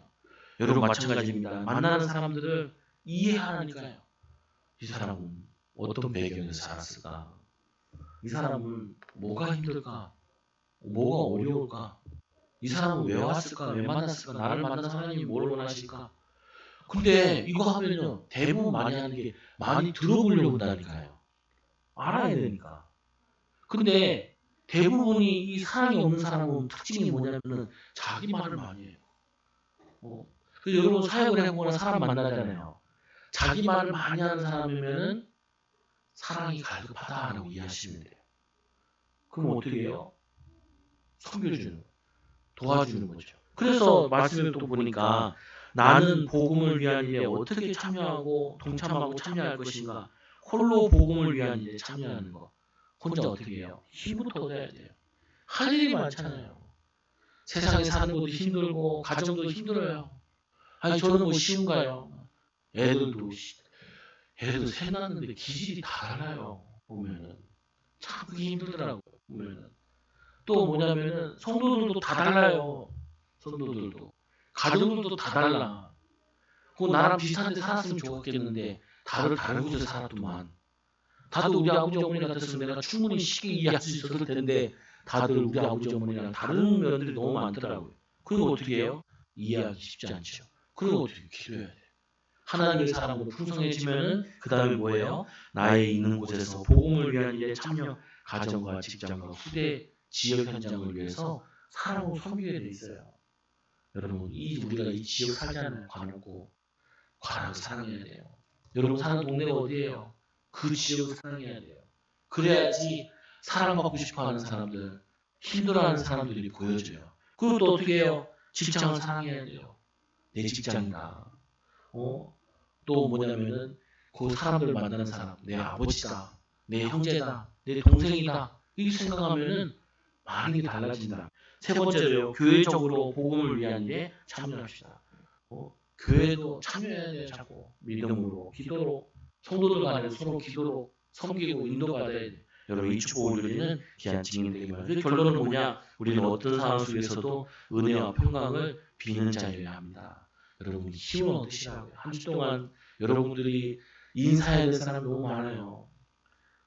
여러분 마찬가지입니다. 만나는 사람들을 이해하라니까요. 이 사람은 어떤 배경에서 살았을까? 이 사람은 뭐가 힘들까? 뭐가 어려울까? 이 사람은 왜 왔을까? 왜 만났을까? 나를 만난 하나님이 뭘 원하실까? 근데 이거 하면요. 대부분 많이 하는 게 많이 들어보려고 한다니까요. 알아야 되니까. 근데 대부분이 이 사랑이 없는 사람은 특징이 뭐냐면은 자기 말을 많이 해요. 그래서 여러분 사역을 해보거나 사람 만나잖아요. 자기 말을 많이 하는 사람이면은 사랑이 갈급하다라고 이해하시면 돼요. 그럼 어떻게 해요? 섬겨주는, 도와주는 거죠. 그래서 말씀을 또 보니까 나는 복음을 위한 일에 어떻게 참여하고 동참하고 참여할 것인가? 홀로 복음을 위한 일에 참여하는 거. 혼자 어떻게 해요? 힘부터 얻어야 돼요. 할 일이 많잖아요. 세상에 사는 것도 힘들고 가정도 힘들어요. 저는 뭐 쉬운가요? 애들도 새 낳는데 기질이 다 달라요. 보면은 참 그게 힘들더라고요. 보면은 또 뭐냐면은 성도들도 다 달라요. 성도들도 가정들도 다 달라. 그 나랑 비슷한데 살았으면 좋겠는데 다른 곳에 살았더만. 다들 우리 아버지 어머니 같았으면 내가 충분히 쉽게 이해할 수 있었을 텐데 다들 우리 아버지 어머니랑 다른 면들이 너무 많더라고요. 그리고 어떻게 해요? 이해하기 쉽지 않죠. 그리고 어떻게 기도해야 돼요. 하나님의 사랑으로 풍성해지면은 그 다음에 뭐예요? 나의 있는 곳에서 복음을 위한 일에 참여, 가정과 직장과 후대, 지역 현장을 위해서 사랑으로 섬기게 돼 있어요. 여러분, 우리가 이 지역 살잖아요. 관악구. 관악을 사랑해야 돼요. 여러분 사는 동네가 어디예요? 그 지역을 사랑해야 돼요. 그래야지 사랑받고 싶어하는 사람들, 힘들어하는 사람들이 보여져요. 그리고 또 어떻게 해요? 직장을 사랑해야 돼요. 내 직장이다. 또 뭐냐면은 그 사람들 만나는 사람, 내 아버지다, 내 형제다, 내 동생이다. 이렇게 생각하면은 많은 게 달라진다. 세 번째로요, 교회적으로 복음을 위한 일에 참여합시다. 교회도 참여해야 돼요. 자꾸 믿음으로, 기도로, 성도들 간에 서로 기도로 섬기고 인도받아야 돼요. 여러분 이 축복을 누리는 귀한 증인 되기 바랍니다. 결론은 뭐냐? 우리는 어떤 상황 속에서도 은혜와 평강을 비는 자여야 합니다. 여러분 힘을 얻으시라고요. 한 주 동안 여러분들이 인사해야 될 사람이 너무 많아요.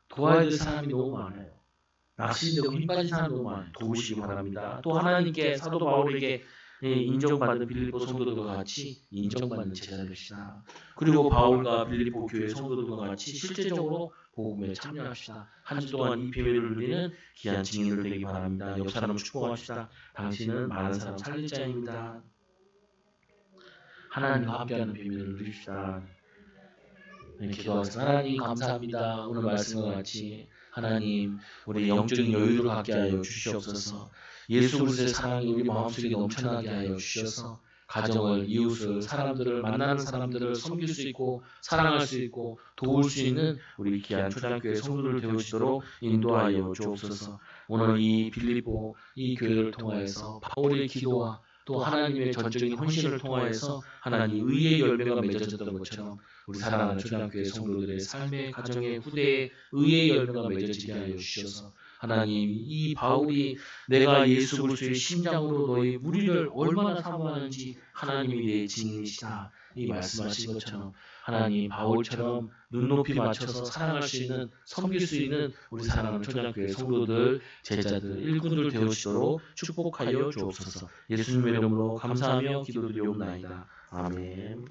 도와야 될 사람이 너무 많아요. 낙심되고 힘 빠진 사람이 너무 많아요. 도우시기 바랍니다. 또 하나님께 사도 바울에게 인정받은 빌립보 성도들과 같이 인정받는 제자 됩시다. 그리고 바울과 빌립보 교회 성도들과 같이 실제적으로 복음에 참여합시다. 한 주 동안 이 비밀을 누리는 귀한 증인들 되기 바랍니다. 옆 사람을 축복합시다. 당신은 많은 사람 살릴 자입니다. 하나님과 함께하는 비밀을 누립시다. 기도하겠습니다. 하나님 감사합니다. 오늘 말씀과 같이 하나님 우리 영적인 여유를 갖게 하여 주시옵소서. 예수 그리스도의 사랑이 우리 마음속에 넘쳐나게 하여 주셔서 가정을, 이웃을, 사람들을 만나는 사람들을 섬길 수 있고 사랑할 수 있고 도울 수 있는 우리 귀한 초장교회 성도를 되어주도록 인도하여 주옵소서. 오늘 이 빌립보 이 교회를 통하여서 바울의 기도와 또 하나님의 전적인 헌신을 통하여서 하나님 의의 열매가 맺어졌던 것처럼 우리 사랑하는 초장교회 성도들의 삶의 가정의 후대에 의의 열매가 맺어지게 하여 주셔서 하나님 이 바울이 내가 예수 그리스도의 심장으로 너희 무리를 얼마나 사모하는지 하나님이 내 증인이시다 이 말씀하신 것처럼 하나님 바울처럼 눈높이 맞춰서 사랑할 수 있는 섬길 수 있는 우리 사랑하는 초장교회 성도들 제자들 일꾼들 되어주도록 축복하여 주옵소서. 예수님의 이름으로 감사하며 기도드리옵나이다. 아멘.